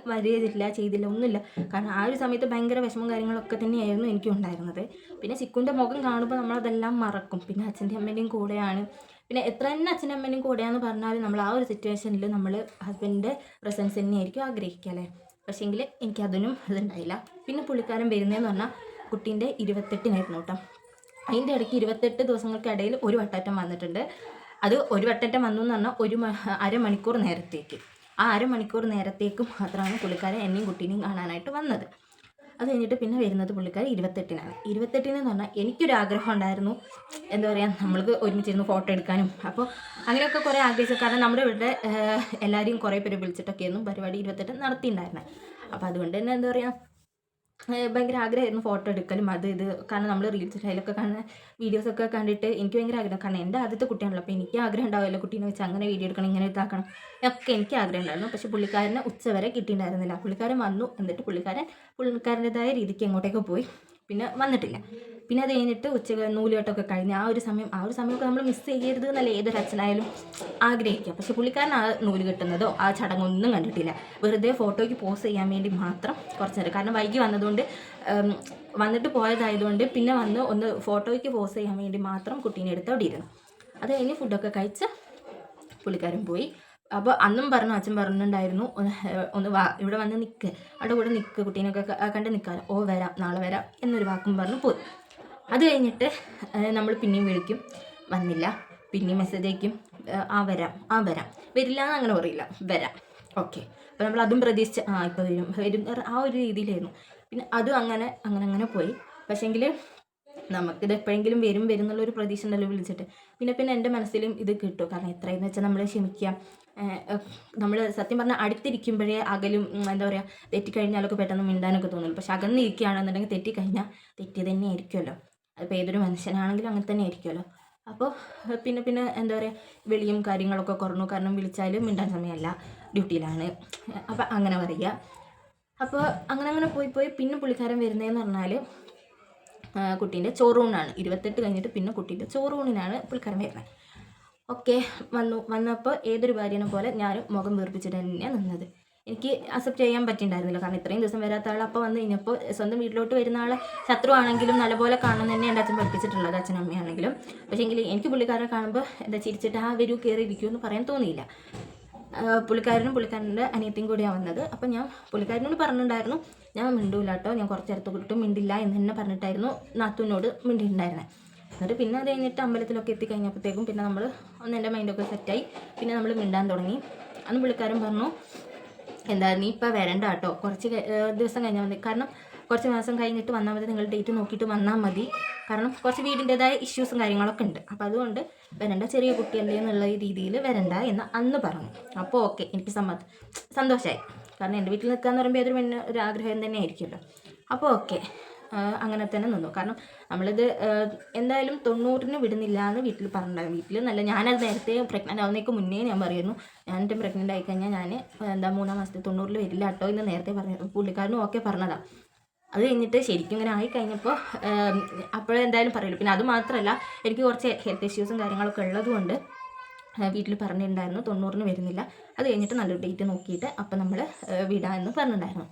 ചെയ്തില്ല, ഒന്നുമില്ല. കാരണം ആ ഒരു സമയത്ത് ഭയങ്കര വിഷമവും കാര്യങ്ങളൊക്കെ തന്നെയായിരുന്നു എനിക്കും ഉണ്ടായിരുന്നത്. പിന്നെ ചിക്കുൻ്റെ മുഖം കാണുമ്പോൾ നമ്മളതെല്ലാം മറക്കും. പിന്നെ അച്ഛൻ്റെയും അമ്മേൻ്റെയും കൂടെയാണ്. പിന്നെ എത്ര തന്നെ അച്ഛനും അമ്മേൻ്റെയും കൂടെയാണെന്ന് പറഞ്ഞാലും നമ്മൾ ആ ഒരു സിറ്റുവേഷനിൽ നമ്മൾ ഹസ്ബൻഡിൻ്റെ പ്രസൻസ് തന്നെയായിരിക്കും ആഗ്രഹിക്കുക അല്ലേ. പക്ഷേങ്കിൽ എനിക്കതിനും ഇതുണ്ടായില്ല. പിന്നെ പുള്ളിക്കാരൻ വരുന്നതെന്ന് പറഞ്ഞാൽ കുട്ടീൻ്റെ 28-നായിരുന്നു കേട്ടോ. അതിൻ്റെ ഇടയ്ക്ക് 28 ദിവസങ്ങൾക്കിടയിൽ ഒരു വട്ടറ്റം വന്നിട്ടുണ്ട്. അത് ഒരു വട്ടറ്റം വന്നു എന്ന് പറഞ്ഞാൽ അരമണിക്കൂർ നേരത്തേക്ക്. ആ അരമണിക്കൂർ നേരത്തേക്ക് മാത്രമാണ് പുള്ളിക്കാരൻ എന്നെയും കുട്ടീനെയും കാണാനായിട്ട് വന്നത്. അത് കഴിഞ്ഞിട്ട് പിന്നെ വരുന്നത് പുള്ളിക്കാരൻ 28-നാണ്. 28-നെന്ന് പറഞ്ഞാൽ എനിക്കൊരാഗ്രഹം ഉണ്ടായിരുന്നു, എന്താ പറയുക, നമ്മൾക്ക് ഒരുമിച്ചിരുന്ന് ഫോട്ടോ എടുക്കാനും. അപ്പോൾ അങ്ങനെയൊക്കെ കുറേ ആഗ്രഹിച്ചു. കാരണം നമ്മുടെ ഇവിടെ എല്ലാവരെയും കുറേ പേര് വിളിച്ചിട്ടൊക്കെയായിരുന്നു പരിപാടി 28 നടത്തിയിട്ടുണ്ടായിരുന്നത്. അപ്പോൾ അതുകൊണ്ട് തന്നെ എന്താ പറയുക, ഭയങ്കര ആഗ്രഹമായിരുന്നു ഫോട്ടോ എടുക്കലും ഇത്. കാരണം നമ്മൾ റീൽസ് അതിലൊക്കെ കാണുന്ന വീഡിയോസൊക്കെ കണ്ടിട്ട് എനിക്ക് ഭയങ്കര ആഗ്രഹം. കാരണം എൻ്റെ ആദ്യത്തെ കുട്ടിയാണല്ലോ, അപ്പോൾ എനിക്ക് ആഗ്രഹം ഉണ്ടാവുമല്ലോ കുട്ടീനെ വെച്ച് അങ്ങനെ വീഡിയോ എടുക്കണം, ഇങ്ങനെ ഇതാക്കണം ഒക്കെ എനിക്ക് ആഗ്രഹം ഉണ്ടായിരുന്നു. പക്ഷേ പുള്ളിക്കാരനെ ഉച്ചവരെ കിട്ടിയിട്ടുണ്ടായിരുന്നില്ല. പുള്ളിക്കാരൻ വന്നു, എന്നിട്ട് പുള്ളിക്കാരൻ്റെതായ രീതിക്ക് എങ്ങോട്ടേക്ക് പോയി, പിന്നെ വന്നിട്ടില്ല. പിന്നെ അത് കഴിഞ്ഞിട്ട് ഉച്ചക്ക് നൂലുകെട്ടൊക്കെ കഴിഞ്ഞ് ആ ഒരു സമയമൊക്കെ നമ്മൾ മിസ് ചെയ്യരുത് എന്നല്ലേ ഏതൊരു അച്ഛനായാലും ആഗ്രഹിക്കുക. പക്ഷേ പുള്ളിക്കാരൻ ആ നൂല് കെട്ടുന്നതോ ആ ചടങ്ങൊന്നും കണ്ടിട്ടില്ല. വെറുതെ ഫോട്ടോയ്ക്ക് പോസ് ചെയ്യാൻ വേണ്ടി മാത്രം കുറച്ച് നേരം, കാരണം വൈകി വന്നിട്ട് പോയതായതുകൊണ്ട് പിന്നെ വന്ന് ഒന്ന് ഫോട്ടോയ്ക്ക് പോസ് ചെയ്യാൻ വേണ്ടി മാത്രം കുട്ടീനെ എടുത്ത് അവിടെ ഇരുന്നു. അത് കഴിഞ്ഞ് ഫുഡൊക്കെ കഴിച്ച് പുള്ളിക്കാരൻ പോയി. അപ്പോൾ അന്നും അച്ഛൻ പറഞ്ഞിട്ടുണ്ടായിരുന്നു, ഒന്ന് വാ ഇവിടെ വന്ന് നിൽക്ക്, അവിടെ കൂടെ നിൽക്ക്, കുട്ടീനൊക്കെ കണ്ട് നിൽക്കാമല്ലോ. വരാം, നാളെ വരാം എന്നൊരു വാക്കും പറഞ്ഞ് പോയി. അത് കഴിഞ്ഞിട്ട് നമ്മൾ പിന്നെയും വിളിക്കും, വന്നില്ല. പിന്നെയും മെസ്സേജ് അയക്കും, വരാം. വരില്ല എന്ന് അങ്ങനെ പറയില്ല, വരാം. ഓക്കെ. അപ്പോൾ നമ്മൾ അതും പ്രതീക്ഷിച്ച് ഇപ്പോൾ വരും ആ ഒരു രീതിയിലായിരുന്നു. പിന്നെ അതും അങ്ങനെ പോയി. പക്ഷേങ്കിൽ നമുക്കിത് എപ്പോഴെങ്കിലും വരും എന്നുള്ളൊരു പ്രതീക്ഷ ഉണ്ടല്ലോ വിളിച്ചിട്ട്. പിന്നെ എൻ്റെ മനസ്സിലും ഇത് കിട്ടും. കാരണം എത്രയെന്ന് വെച്ചാൽ നമ്മൾ ക്ഷമിക്കുക. നമ്മൾ സത്യം പറഞ്ഞാൽ അടുത്തിരിക്കുമ്പോഴേ അകലും എന്താ പറയുക, തെറ്റിക്കഴിഞ്ഞാലൊക്കെ പെട്ടെന്ന് മിണ്ടാനൊക്കെ തോന്നുള്ളൂ. പക്ഷെ അകന്നിരിക്കുകയാണെന്നുണ്ടെങ്കിൽ തെറ്റിക്കഴിഞ്ഞാൽ തെറ്റി തന്നെ ആയിരിക്കുമല്ലോ. അതിപ്പോൾ ഏതൊരു മനുഷ്യനാണെങ്കിലും അങ്ങനെ തന്നെ ആയിരിക്കുമല്ലോ. അപ്പോൾ പിന്നെ എന്താ പറയുക, വിളിയും കാര്യങ്ങളൊക്കെ കുറഞ്ഞു. കാരണം വിളിച്ചാൽ മിണ്ടാൻ സമയമല്ല, ഡ്യൂട്ടിയിലാണ്. അപ്പോൾ അങ്ങനെ പറയുക. അപ്പോൾ അങ്ങനെ പോയി പിന്നെ പുള്ളിക്കാരൻ വരുന്നതെന്ന് പറഞ്ഞാൽ കുട്ടീൻ്റെ ചോറൂണിനാണ്. 28 കഴിഞ്ഞിട്ട് പിന്നെ കുട്ടീൻ്റെ ചോറൂണിനാണ് പുള്ളിക്കാരൻ വരുന്നത്. ഓക്കെ. വന്നപ്പോൾ ഏതൊരു ഭാര്യനെ പോലെ ഞാനും മുഖം വീർപ്പിച്ചിട്ട് തന്നെയാണ് നിന്നത്. എനിക്ക് അക്സെപ്റ്റ് ചെയ്യാൻ പറ്റിയിട്ടുണ്ടായിരുന്നില്ല. കാരണം ഇത്രയും ദിവസം വരാത്ത ആൾ അപ്പോൾ വന്ന് കഴിഞ്ഞപ്പോൾ സ്വന്തം വീട്ടിലോട്ട് വരുന്ന ആളെ ശത്രു ആണെങ്കിലും നല്ലപോലെ കാണണം തന്നെ എൻ്റെ അച്ഛൻ പഠിപ്പിച്ചിട്ടുള്ളത്, അച്ഛനമ്മയാണെങ്കിലും. പക്ഷേ എങ്കിൽ എനിക്ക് പുള്ളിക്കാരെ കാണുമ്പോൾ എന്താ ചിരിച്ചിട്ട് വരൂ കയറി ഇരിക്കുമെന്ന് പറയാൻ തോന്നിയില്ല. പുള്ളിക്കാരൻ്റെ അനിയത്തിയും കൂടിയാണ് വന്നത്. അപ്പം ഞാൻ പുള്ളിക്കാരനോട് പറഞ്ഞിട്ടുണ്ടായിരുന്നു, ഞാൻ മിണ്ടൂല കേട്ടോ, ഞാൻ കുറച്ച് നേരത്തെ കിട്ടും മിണ്ടില്ല എന്ന് തന്നെ പറഞ്ഞിട്ടായിരുന്നു നാത്തൂനോട് മിണ്ടിയിട്ടുണ്ടായിരുന്നത്. എന്നിട്ട് പിന്നെ അത് കഴിഞ്ഞിട്ട് അമ്പലത്തിലൊക്കെ എത്തിക്കഴിഞ്ഞപ്പോഴത്തേക്കും പിന്നെ നമ്മൾ എൻ്റെ മൈൻഡൊക്കെ സെറ്റായി. പിന്നെ നമ്മൾ മിണ്ടാൻ തുടങ്ങി. അന്ന് പുള്ളിക്കാരൻ പറഞ്ഞു, എന്താ നീ ഇപ്പോൾ വരണ്ട കേട്ടോ, കുറച്ച് ദിവസം കഴിഞ്ഞാൽ മതി. കാരണം കുറച്ച് മാസം കഴിഞ്ഞിട്ട് വന്നാൽ മതി, നിങ്ങൾ ഡേറ്റ് നോക്കിയിട്ട് വന്നാൽ മതി. കാരണം കുറച്ച് വീടിൻ്റെതായ ഇഷ്യൂസും കാര്യങ്ങളൊക്കെ ഉണ്ട്. അപ്പോൾ അതുകൊണ്ട് വരണ്ട, ചെറിയ കുട്ടിയല്ലേ എന്നുള്ള രീതിയിൽ വരണ്ട എന്ന് അന്ന് പറഞ്ഞു. അപ്പോൾ ഓക്കെ, എനിക്ക് സന്തോഷമായി. കാരണം എൻ്റെ വീട്ടിൽ നിൽക്കാന്ന് പറയുമ്പോൾ ഏതൊരു ഒരു ആഗ്രഹം തന്നെ ആയിരിക്കുമല്ലോ. അപ്പോൾ ഓക്കെ, അങ്ങനെ തന്നെ നിന്നു. കാരണം നമ്മളിത് എന്തായാലും 90-ന് വിടുന്നില്ല എന്ന് വീട്ടിൽ പറഞ്ഞിട്ടുണ്ടായിരുന്നു. വീട്ടിൽ നല്ല, ഞാനത് നേരത്തെ പ്രഗ്നൻ്റ് ആവുന്നതിന് മുന്നേ ഞാൻ പറയുന്നു, ഞാൻ പ്രഗ്നൻ്റ് ആയിക്കഴിഞ്ഞാൽ ഞാൻ 3-ാം മാസത്തിൽ 90-ൽ വരില്ല കേട്ടോ എന്ന് നേരത്തെ പറഞ്ഞു. പുള്ളിക്കാരനും ഓക്കെ പറഞ്ഞതാണ്. അത് കഴിഞ്ഞിട്ട് ശരിക്കും ഇങ്ങനെ ആയിക്കഴിഞ്ഞപ്പോൾ അപ്പോഴെന്തായാലും പറയുള്ളൂ. പിന്നെ അത് മാത്രമല്ല, എനിക്ക് കുറച്ച് ഹെൽത്ത് ഇഷ്യൂസും കാര്യങ്ങളൊക്കെ ഉള്ളതുകൊണ്ട് വീട്ടിൽ പറഞ്ഞിട്ടുണ്ടായിരുന്നു 90-ന് വരുന്നില്ല, അത് കഴിഞ്ഞിട്ട് നല്ലൊരു ഡേറ്റ് നോക്കിയിട്ട് അപ്പം നമ്മൾ വിടാമെന്ന് പറഞ്ഞിട്ടുണ്ടായിരുന്നു.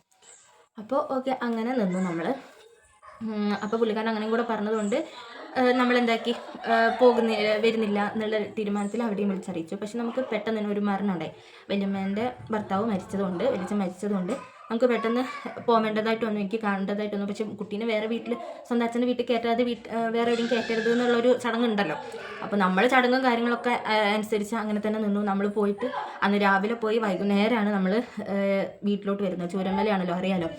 അപ്പോൾ ഓക്കെ, അങ്ങനെ നിന്നു നമ്മൾ. അപ്പോൾ പുള്ളിക്കാരൻ അങ്ങനെയും കൂടെ പറഞ്ഞതുകൊണ്ട് നമ്മളെന്താക്കി, വരുന്നില്ല എന്നുള്ള തീരുമാനത്തിൽ അവിടെയും വിളിച്ചറിയിച്ചു. പക്ഷെ നമുക്ക് പെട്ടെന്ന് തന്നെ ഒരു മരണം ഉണ്ടായി. വല്യമ്മേൻ്റെ ഭർത്താവ് വലിച്ചൻ മരിച്ചതുകൊണ്ട് നമുക്ക് പെട്ടെന്ന് പോകേണ്ടതായിട്ട് വന്നു, എനിക്ക് കാണേണ്ടതായിട്ട് വന്നു. പക്ഷെ കുട്ടീനെ വേറെ വീട്ടിൽ, സ്വന്തം അച്ഛൻ്റെ വീട്ടിൽ കയറ്റാതെ വേറെ എവിടെയും കയറ്റരുത് എന്നുള്ളൊരു ചടങ്ങുണ്ടല്ലോ. അപ്പോൾ നമ്മൾ ചടങ്ങും കാര്യങ്ങളൊക്കെ അനുസരിച്ച് അങ്ങനെ തന്നെ നിന്നു. നമ്മൾ പോയിട്ട് അന്ന് രാവിലെ പോയി വൈകുന്നേരമാണ് നമ്മൾ വീട്ടിലോട്ട് വരുന്നത്. ചൂരമലയാണല്ലോ, അറിയാലോ.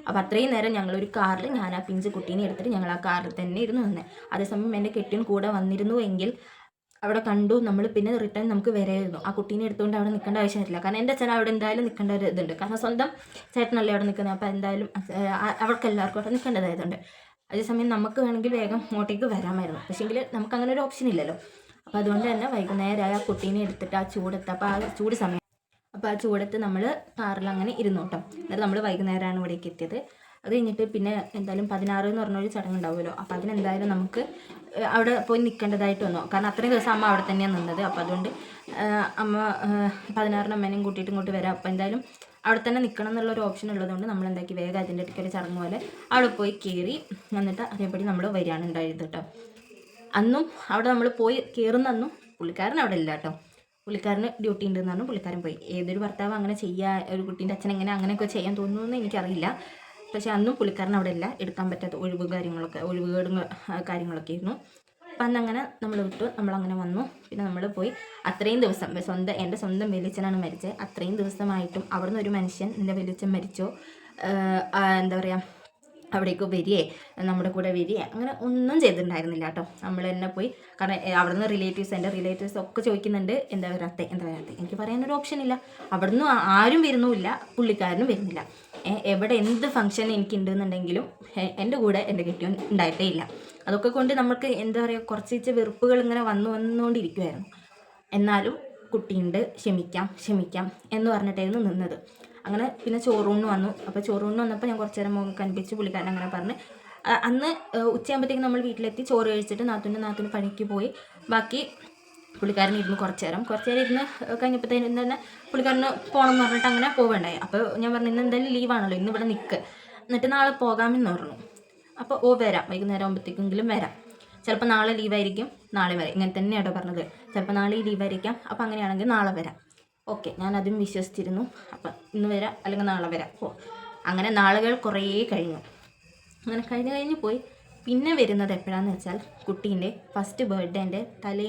അപ്പോൾ അത്രയും നേരം ഞങ്ങളൊരു കാറിൽ, ഞാൻ ആ പിഞ്ച് കുട്ടീനെ എടുത്തിട്ട് ഞങ്ങൾ ആ കാറിൽ തന്നെ ഇരുന്ന് നിന്നത്. അതേസമയം എൻ്റെ കെട്ടിയൻ കൂടെ വന്നിരുന്നു എങ്കിൽ അവിടെ കണ്ടു നമ്മൾ പിന്നെ റിട്ടേൺ നമുക്ക് വരായിരുന്നു. ആ കുട്ടീനെ എടുത്തുകൊണ്ട് അവിടെ നിൽക്കേണ്ട ആവശ്യമില്ല. കാരണം എൻ്റെ അച്ഛൻ അവിടെ എന്തായാലും നിൽക്കേണ്ട ഒരു ഇതുണ്ട്. കാരണം സ്വന്തം ചേട്ടനല്ലേ അവിടെ നിൽക്കുന്നത്. അപ്പോൾ എന്തായാലും അവർക്ക് എല്ലാവർക്കും അവിടെ നിൽക്കേണ്ടതായതുകൊണ്ട്. അതേസമയം നമുക്ക് വേണമെങ്കിൽ വേഗം ഇങ്ങോട്ടേക്ക് വരാമായിരുന്നു. പക്ഷേങ്കിൽ നമുക്ക് അങ്ങനെ ഒരു ഓപ്ഷൻ ഇല്ലല്ലോ. അപ്പോൾ അതുകൊണ്ട് തന്നെ വൈകുന്നേരമായ ആ കുട്ടീനെ എടുത്തിട്ട് ആ ചൂടത്ത്, അപ്പോൾ ആ ചൂട് സമയം, അപ്പോൾ ആ ചൂടത്ത് നമ്മൾ കാറിൽ അങ്ങനെ ഇരുന്നു കേട്ടോ. എന്നിട്ട് നമ്മൾ വൈകുന്നേരമാണ് ഇവിടേക്ക് എത്തിയത്. അത് കഴിഞ്ഞിട്ട് പിന്നെ എന്തായാലും 16 എന്ന് പറഞ്ഞൊരു ചടങ്ങുണ്ടാവുമല്ലോ. അപ്പോൾ അതിനെന്തായാലും നമുക്ക് അവിടെ പോയി നിൽക്കേണ്ടതായിട്ട് വന്നു. കാരണം അത്രയും ദിവസം അമ്മ അവിടെ തന്നെയാണ് നിന്നത്. അപ്പോൾ അതുകൊണ്ട് അമ്മ 16-ന് അമ്മേനെയും കൂട്ടിയിട്ട് ഇങ്ങോട്ട് വരാം. അപ്പോൾ എന്തായാലും അവിടെ തന്നെ നിൽക്കണം എന്നുള്ളൊരു ഓപ്ഷൻ ഉള്ളതുകൊണ്ട് നമ്മൾ എന്താക്കി, വേഗം അതിൻ്റെ ഇടയ്ക്കൊരു ചടങ്ങ് പോലെ അവിടെ പോയി കയറി. എന്നിട്ട് അതേപടി നമ്മൾ വരികയാണ് ഉണ്ടായത് കേട്ടോ. അന്നും അവിടെ നമ്മൾ പോയി കയറുന്നന്നും പുള്ളിക്കാരൻ അവിടെ ഇല്ല കേട്ടോ. പുള്ളിക്കാരന് ഡ്യൂട്ടി ഉണ്ടെന്ന് പറഞ്ഞു പുള്ളിക്കാരൻ പോയി. ഏതൊരു ഭർത്താവ് അങ്ങനെ ചെയ്യുക, ഒരു കുട്ടീൻ്റെ അച്ഛൻ എങ്ങനെ അങ്ങനെയൊക്കെ ചെയ്യാൻ തോന്നുന്നു എനിക്കറിയില്ല. പക്ഷേ അന്നും പുള്ളിക്കാരൻ അവിടെ ഇല്ല, എടുക്കാൻ പറ്റാത്ത ഒഴിവുകേടും കാര്യങ്ങളൊക്കെ ആയിരുന്നു. അപ്പം അന്നങ്ങനെ നമ്മൾ വിട്ടു, നമ്മളങ്ങനെ വന്നു. പിന്നെ നമ്മൾ പോയി അത്രയും ദിവസം എൻ്റെ സ്വന്തം വലിയച്ഛനാണ് മരിച്ചത്. അത്രയും ദിവസമായിട്ടും അവിടെ നിന്ന് ഒരു മനുഷ്യൻ, എൻ്റെ വലിയച്ഛൻ മരിച്ചോ, എന്താ പറയുക, അവിടേക്ക് വരികയെ നമ്മുടെ കൂടെ വരികയെ അങ്ങനെ ഒന്നും ചെയ്തിട്ടുണ്ടായിരുന്നില്ല കേട്ടോ. നമ്മൾ തന്നെ പോയി. കാരണം അവിടെ നിന്ന് എൻ്റെ റിലേറ്റീവ്സ് ഒക്കെ ചോദിക്കുന്നുണ്ട്, എന്താ വരാത്തെ. എനിക്ക് പറയാനൊരു ഓപ്ഷൻ ഇല്ല. അവിടെ നിന്ന് ആരും വരുന്നുമില്ല, പുള്ളിക്കാരനും വരുന്നില്ല. എവിടെ എന്ത് ഫംഗ്ഷൻ എനിക്കുണ്ടെന്നുണ്ടെങ്കിലും എൻ്റെ കൂടെ എൻ്റെ കെട്ടിയോൻ ഉണ്ടായിട്ടേ ഇല്ല. അതൊക്കെ കൊണ്ട് നമുക്ക് എന്താ പറയുക, കുറച്ച് വെറുപ്പുകൾ ഇങ്ങനെ വന്നുകൊണ്ടിരിക്കുമായിരുന്നു. എന്നാലും കുട്ടിയുണ്ട്, ക്ഷമിക്കാം എന്ന് പറഞ്ഞിട്ടായിരുന്നു നിന്നത്. അങ്ങനെ പിന്നെ ചോറൂണ് വന്നു. അപ്പോൾ ചോറൂണ് വന്നപ്പോൾ ഞാൻ കുറച്ച് നേരം മുഖം കനിപ്പിച്ച് പുള്ളിക്കാരൻ അങ്ങനെ പറഞ്ഞ് അന്ന് ഉച്ചയാകുമ്പോഴത്തേക്കും നമ്മൾ വീട്ടിലെത്തി. ചോറ് കഴിച്ചിട്ട് നാത്തൂന് പണിക്ക് പോയി. ബാക്കി പുള്ളിക്കാരൻ ഇരുന്ന് കുറച്ച് നേരം ഇരുന്ന് കഴിഞ്ഞപ്പോഴത്തേനും തന്നെ പുള്ളിക്കാരന് പോകണം എന്ന് പറഞ്ഞിട്ട് അങ്ങനെ പോവേണ്ടായി. അപ്പോൾ ഞാൻ പറഞ്ഞു, ഇന്ന് എന്തായാലും ലീവാണല്ലോ, ഇന്ന് ഇവിടെ നിൽക്ക്, എന്നിട്ട് നാളെ പോകാമെന്ന് പറഞ്ഞു. അപ്പോൾ വരാം, വൈകുന്നേരം ആകുമ്പോഴത്തേക്കെങ്കിലും വരാം. ചിലപ്പോൾ നാളെ ലീവായിരിക്കും, നാളെ വരാം, ഇങ്ങനെ തന്നെയാട്ടോ പറഞ്ഞത്. ചിലപ്പോൾ നാളെ ലീവായിരിക്കാം, അപ്പോൾ അങ്ങനെയാണെങ്കിൽ നാളെ വരാം. ഓക്കെ, ഞാൻ അതും വിശ്വസിച്ചിരുന്നു. അപ്പം ഇന്ന് വരാം അല്ലെങ്കിൽ നാളെ വരാം. അങ്ങനെ നാളുകൾ കുറേ കഴിഞ്ഞു. അങ്ങനെ കഴിഞ്ഞ് പോയി. പിന്നെ വരുന്നത് എപ്പോഴാണെന്ന് വെച്ചാൽ കുട്ടീൻ്റെ ഫസ്റ്റ് ബർത്ത്ഡേൻ്റെ തലേ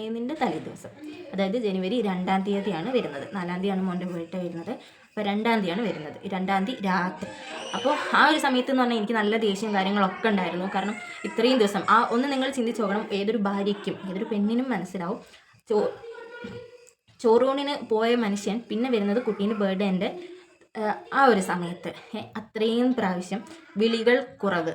ദിവസം, അതായത് ജനുവരി 2-ാം തീയതിയാണ് വരുന്നത്. 4-ാം തീയതിയാണ് മോൻ്റെ ബർത്ത്ഡേ വരുന്നത്. അപ്പോൾ 2-ാം തീയതിയാണ് വരുന്നത്, 2-ാം തീയതി രാത്രി. അപ്പോൾ ആ ഒരു സമയത്ത് എന്ന് പറഞ്ഞാൽ എനിക്ക് നല്ല ദേഷ്യം കാര്യങ്ങളൊക്കെ ഉണ്ടായിരുന്നു. കാരണം ഇത്രയും ദിവസം ഒന്ന് നിങ്ങൾ ചിന്തിച്ച് നോക്കണം, ഏതൊരു ഭാര്യയ്ക്കും ഏതൊരു പെണ്ണിനും മനസ്സിലാവും, ചോറൂണിന് പോയ മനുഷ്യൻ പിന്നെ വരുന്നത് കുട്ടീൻ്റെ ബർത്ത്ഡേൻ്റെ ആ ഒരു സമയത്ത്. അത്രയും പ്രാവശ്യം വിളികൾ കുറവ്.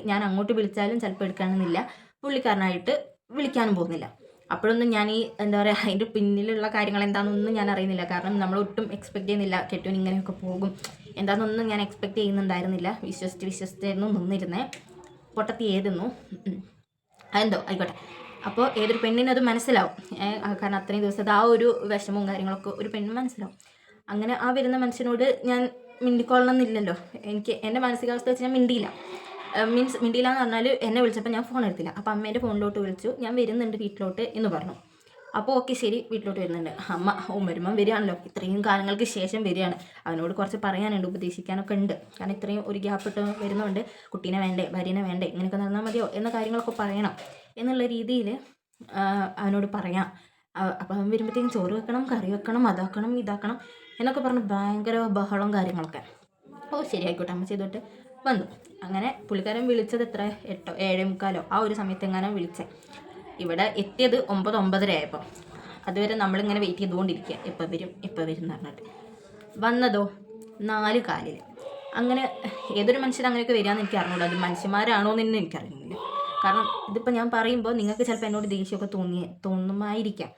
ഞാൻ അങ്ങോട്ട് വിളിച്ചാലും ചിലപ്പോൾ എടുക്കണമെന്നില്ല, പുള്ളിക്കാരനായിട്ട് വിളിക്കാനും പോകുന്നില്ല. അപ്പോഴൊന്നും ഞാൻ എന്താ പറയുക, അതിൻ്റെ പിന്നിലുള്ള കാര്യങ്ങൾ എന്താണെന്നൊന്നും ഞാൻ അറിയുന്നില്ല. കാരണം നമ്മൾ ഒട്ടും എക്സ്പെക്റ്റ് ചെയ്യുന്നില്ല കെട്ടുവിന് ഇങ്ങനെയൊക്കെ പോകും എന്താണെന്നൊന്നും ഞാൻ എക്സ്പെക്റ്റ് ചെയ്യുന്നുണ്ടായിരുന്നില്ല. വിശ്വസിച്ചായിരുന്നു നിന്നിരുന്നേ. പൊട്ടത്തി ഏതെന്നു അതെന്തോ ആയിക്കോട്ടെ. അപ്പോൾ ഏതൊരു പെണ്ണിനും അത് മനസ്സിലാവും. കാരണം അത്രയും ദിവസത്തെ ആ ഒരു വിഷമവും കാര്യങ്ങളൊക്കെ ഒരു പെണ്ണിന് മനസ്സിലാവും. അങ്ങനെ ആ വരുന്ന മനുഷ്യനോട് ഞാൻ മിണ്ടിക്കൊള്ളണം എന്നില്ലല്ലോ. എൻ്റെ മാനസികാവസ്ഥ വെച്ച് ഞാൻ മിണ്ടിയില്ല. മിണ്ടിയില്ല എന്ന് പറഞ്ഞാൽ എന്നെ വിളിച്ചപ്പോൾ ഞാൻ ഫോൺ എടുത്തില്ല. അപ്പോൾ അമ്മേൻ്റെ ഫോണിലോട്ട് വിളിച്ചു, ഞാൻ വരുന്നുണ്ട് വീട്ടിലോട്ട് എന്ന് പറഞ്ഞു. അപ്പോൾ ഓക്കെ ശരി, വീട്ടിലോട്ട് വരുന്നുണ്ട്. അമ്മ വരുമ്പം വരികയാണല്ലോ, ഇത്രയും കാലങ്ങൾക്ക് ശേഷം വരികയാണ്, അവനോട് കുറച്ച് പറയാനുണ്ട്, ഉപദേശിക്കാനൊക്കെ ഉണ്ട്. കാരണം ഇത്രയും ഒരു ഗ്യാപ്പിട്ട് വരുന്നുണ്ട്, കുട്ടീനെ വേണ്ടേ, ഭാര്യനെ വേണ്ടേ, ഇങ്ങനെയൊക്കെ നടന്നാൽ മതിയോ എന്ന കാര്യങ്ങളൊക്കെ പറയണം എന്നുള്ള രീതിയിൽ അവനോട് പറയാം. അപ്പോൾ അവൻ വരുമ്പോഴത്തേക്കും ചോറ് വെക്കണം, കറി വെക്കണം, അതാക്കണം ഇതാക്കണം എന്നൊക്കെ പറഞ്ഞ് ഭയങ്കര ബഹളം കാര്യങ്ങളൊക്കെ. ഓ ശരി ആയിക്കോട്ടെ അമ്മ ചെയ്തോട്ട് വന്നു. അങ്ങനെ പുള്ളിക്കാരൻ വിളിച്ചത് എത്ര 8 7:45 ആ ഒരു സമയത്ത് എങ്ങാനും വിളിച്ചത്. ഇവിടെ എത്തിയത് 9-9:30 ആയപ്പോൾ. അതുവരെ നമ്മളിങ്ങനെ വെയിറ്റ് ചെയ്തുകൊണ്ടിരിക്കുക, എപ്പോൾ വരും എന്ന് പറഞ്ഞിട്ട്. വന്നതോ 4 കാലിൽ. അങ്ങനെ ഏതൊരു മനുഷ്യൻ അങ്ങനെയൊക്കെ വരികയെന്ന് എനിക്ക് അറിഞ്ഞൂടാ. അത് മനുഷ്യന്മാരാണോ എന്ന് തന്നെ എനിക്കറിയുന്നില്ല. കാരണം ഇതിപ്പോൾ ഞാൻ പറയുമ്പോൾ നിങ്ങൾക്ക് ചിലപ്പോൾ എന്നോട് ദേഷ്യമൊക്കെ തോന്നുമായിരിക്കാം.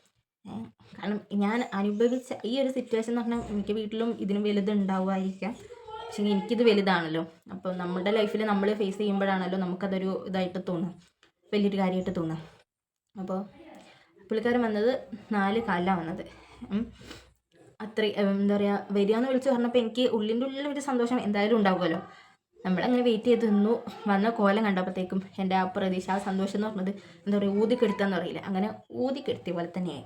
കാരണം ഞാൻ അനുഭവിച്ച ഈ ഒരു സിറ്റുവേഷൻ എന്ന് പറഞ്ഞാൽ എനിക്ക് വീട്ടിലും ഇതിനും വലുതുണ്ടാവുമായിരിക്കാം. പക്ഷേ എനിക്കിത് വലുതാണല്ലോ. അപ്പോൾ നമ്മുടെ ലൈഫിൽ നമ്മൾ ഫേസ് ചെയ്യുമ്പോഴാണല്ലോ നമുക്കതൊരു ഇതായിട്ട് തോന്നുക, വലിയൊരു കാര്യമായിട്ട് തോന്നുക. അപ്പോൾ പുള്ളിക്കാരൻ വന്നത് 4 കാലിലാണ് വന്നത്. അത്രയും എന്താ പറയുക, വരികയെന്ന് വിളിച്ച് പറഞ്ഞപ്പോൾ എനിക്ക് ഉള്ളിൻ്റെ ഉള്ളിലൊരു സന്തോഷം എന്തായാലും ഉണ്ടാവുമല്ലോ. നമ്മളങ്ങനെ വെയിറ്റ് ചെയ്ത് നിന്നു. വന്ന കോലം കണ്ടപ്പോഴത്തേക്കും എൻ്റെ ആ പ്രതീക്ഷ, ആ സന്തോഷം എന്ന് പറഞ്ഞത് എന്താ പറയുക, ഊതിക്കെടുത്താന്ന് പറയില്ല, അങ്ങനെ ഊതിക്കെടുത്തിയ പോലെ തന്നെയായി.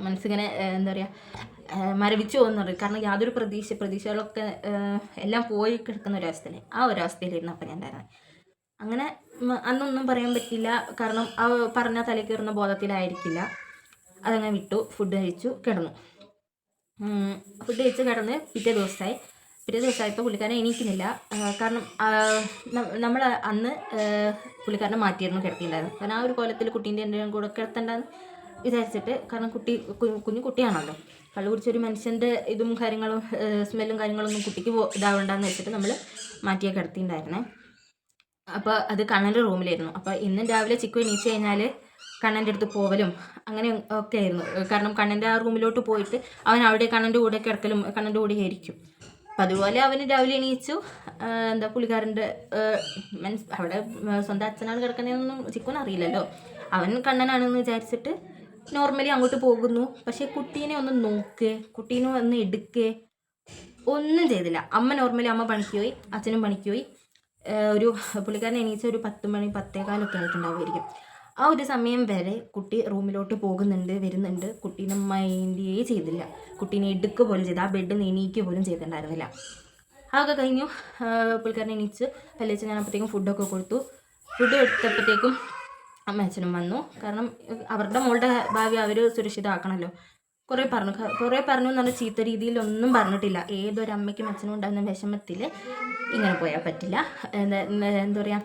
മനസ്സിങ്ങനെ എന്താ പറയുക, മരവിച്ചു പോകുന്നു പറയും. കാരണം യാതൊരു പ്രതീക്ഷകളൊക്കെ എല്ലാം പോയി കിടക്കുന്ന ഒരവസ്ഥയിൽ, ആ ഒരവസ്ഥയിലായിരുന്നു അപ്പം ഞാൻ ഉണ്ടായിരുന്നത്. അങ്ങനെ അന്നൊന്നും പറയാൻ പറ്റില്ല, കാരണം ആ പറഞ്ഞ തലയിൽ കയറുന്ന ബോധത്തിലായിരിക്കില്ല. അതങ്ങനെ വിട്ടു, ഫുഡ് കഴിച്ചു കിടന്നു. കിടന്ന് പിറ്റേ ദിവസമായപ്പോൾ പുള്ളിക്കാരൻ എണീക്കുന്നില്ല. കാരണം നമ്മൾ അന്ന് പുള്ളിക്കാരനെ മാറ്റിയിരുന്നു കിടത്തിയിട്ടുണ്ടായിരുന്നു. കാരണം ആ ഒരു കോലത്തിൽ കുട്ടീൻ്റെ എൻ്റെ കൂടെ കിടത്തണ്ടെന്ന് വിചാരിച്ചിട്ട്, കാരണം കുഞ്ഞു കുട്ടിയാണല്ലോ, കള്ളു കുടിച്ചൊരു മനുഷ്യൻ്റെ ഇതും കാര്യങ്ങളും സ്മെല്ലും കാര്യങ്ങളൊന്നും കുട്ടിക്ക് ഇതാവണ്ടെന്ന് വെച്ചിട്ട് നമ്മൾ മാറ്റിയാൽ കിടത്തിയിട്ടുണ്ടായിരുന്നേ. അപ്പോൾ അത് കണ്ണൻ്റെ റൂമിലായിരുന്നു. അപ്പോൾ ഇന്നും രാവിലെ ചിക്കു എണീച്ച് കഴിഞ്ഞാൽ കണ്ണൻ്റെ അടുത്ത് പോവലും അങ്ങനെ ഒക്കെ ആയിരുന്നു. കാരണം കണ്ണൻ്റെ ആ റൂമിലോട്ട് പോയിട്ട് അവൻ അവിടെ കണ്ണൻ്റെ കൂടെ കിടക്കലും കണ്ണൻ്റെ കൂടെ ആയിരിക്കും. അപ്പം അതുപോലെ അവന് രാവിലെ എണീച്ചു. എന്താ പുള്ളിക്കാരൻ്റെ മീൻസ് അവിടെ സ്വന്തം അച്ഛനാണ് കിടക്കുന്നതെന്നൊന്നും ചിക്കുന് അറിയില്ലല്ലോ. അവൻ കണ്ണനാണെന്ന് വിചാരിച്ചിട്ട് നോർമലി അങ്ങോട്ട് പോകുന്നു. പക്ഷേ കുട്ടീനെ ഒന്ന് നോക്കുക, കുട്ടീനെ ഒന്ന് എടുക്കുക, ഒന്നും ചെയ്തില്ല. അമ്മ പണിക്ക് പോയി, അച്ഛനും പണിക്ക് പോയി. ഒരു പുള്ളിക്കാരൻ എണീച്ച ഒരു 10 മണി 10:15 ആയിട്ടുണ്ടാവുമായിരിക്കും. ആ ഒരു സമയം വരെ കുട്ടി റൂമിലോട്ട് പോകുന്നുണ്ട് വരുന്നുണ്ട്, കുട്ടീനെ മൈൻഡേ ചെയ്തില്ല, കുട്ടീനെ എടുക്കുക പോലും ചെയ്ത് ആ ബെഡിൽ നിന്ന് എണീക്കുക പോലും ചെയ്തിട്ടുണ്ടായിരുന്നില്ല. അതൊക്കെ കഴിഞ്ഞു. പുള്ളിക്കാരൻ എണീച്ച് പല്ലിച്ച് ഞാൻ അപ്പോഴത്തേക്കും ഫുഡൊക്കെ കൊടുത്തു. ഫുഡ് കൊടുത്തപ്പോഴത്തേക്കും അമ്മ അച്ഛനും വന്നു. കാരണം അവരുടെ മോളുടെ ഭാവി അവർ സുരക്ഷിതമാക്കണമല്ലോ. കുറേ പറഞ്ഞു എന്ന് പറഞ്ഞാൽ ചീത്ത രീതിയിലൊന്നും പറഞ്ഞിട്ടില്ല. ഏതൊരമ്മയ്ക്കും അച്ഛനും ഉണ്ടാകുന്ന വിഷമത്തിൽ ഇങ്ങനെ പോയാൽ പറ്റില്ല, എന്താ പറയുക,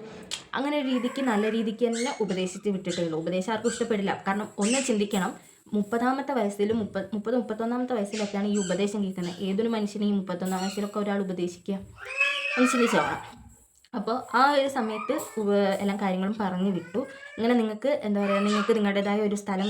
അങ്ങനെ ഒരു രീതിക്ക് നല്ല രീതിക്ക് തന്നെ ഉപദേശിച്ച് വിട്ടിട്ടേ ഉള്ളൂ. ഉപദേശം ആർക്കും ഇഷ്ടപ്പെടില്ല. കാരണം ഒന്ന് ചിന്തിക്കണം, 30-ാമത്തെ വയസ്സിലും 31-ാമത്തെ വയസ്സിലൊക്കെയാണ് ഈ ഉപദേശം കേൾക്കുന്നത്. ഏതൊരു മനുഷ്യനെയും 31-ാം വയസ്സിലൊക്കെ ഒരാൾ ഉപദേശിക്കുക എന്ന് ചിന്തിച്ചു പോകണം. അപ്പോൾ ആ ഒരു സമയത്ത് എല്ലാം കാര്യങ്ങളും പറഞ്ഞു വിട്ടു. ഇങ്ങനെ നിങ്ങൾക്ക് എന്താ പറയുക, നിങ്ങൾക്ക് നിങ്ങളുടേതായ ഒരു സ്ഥലം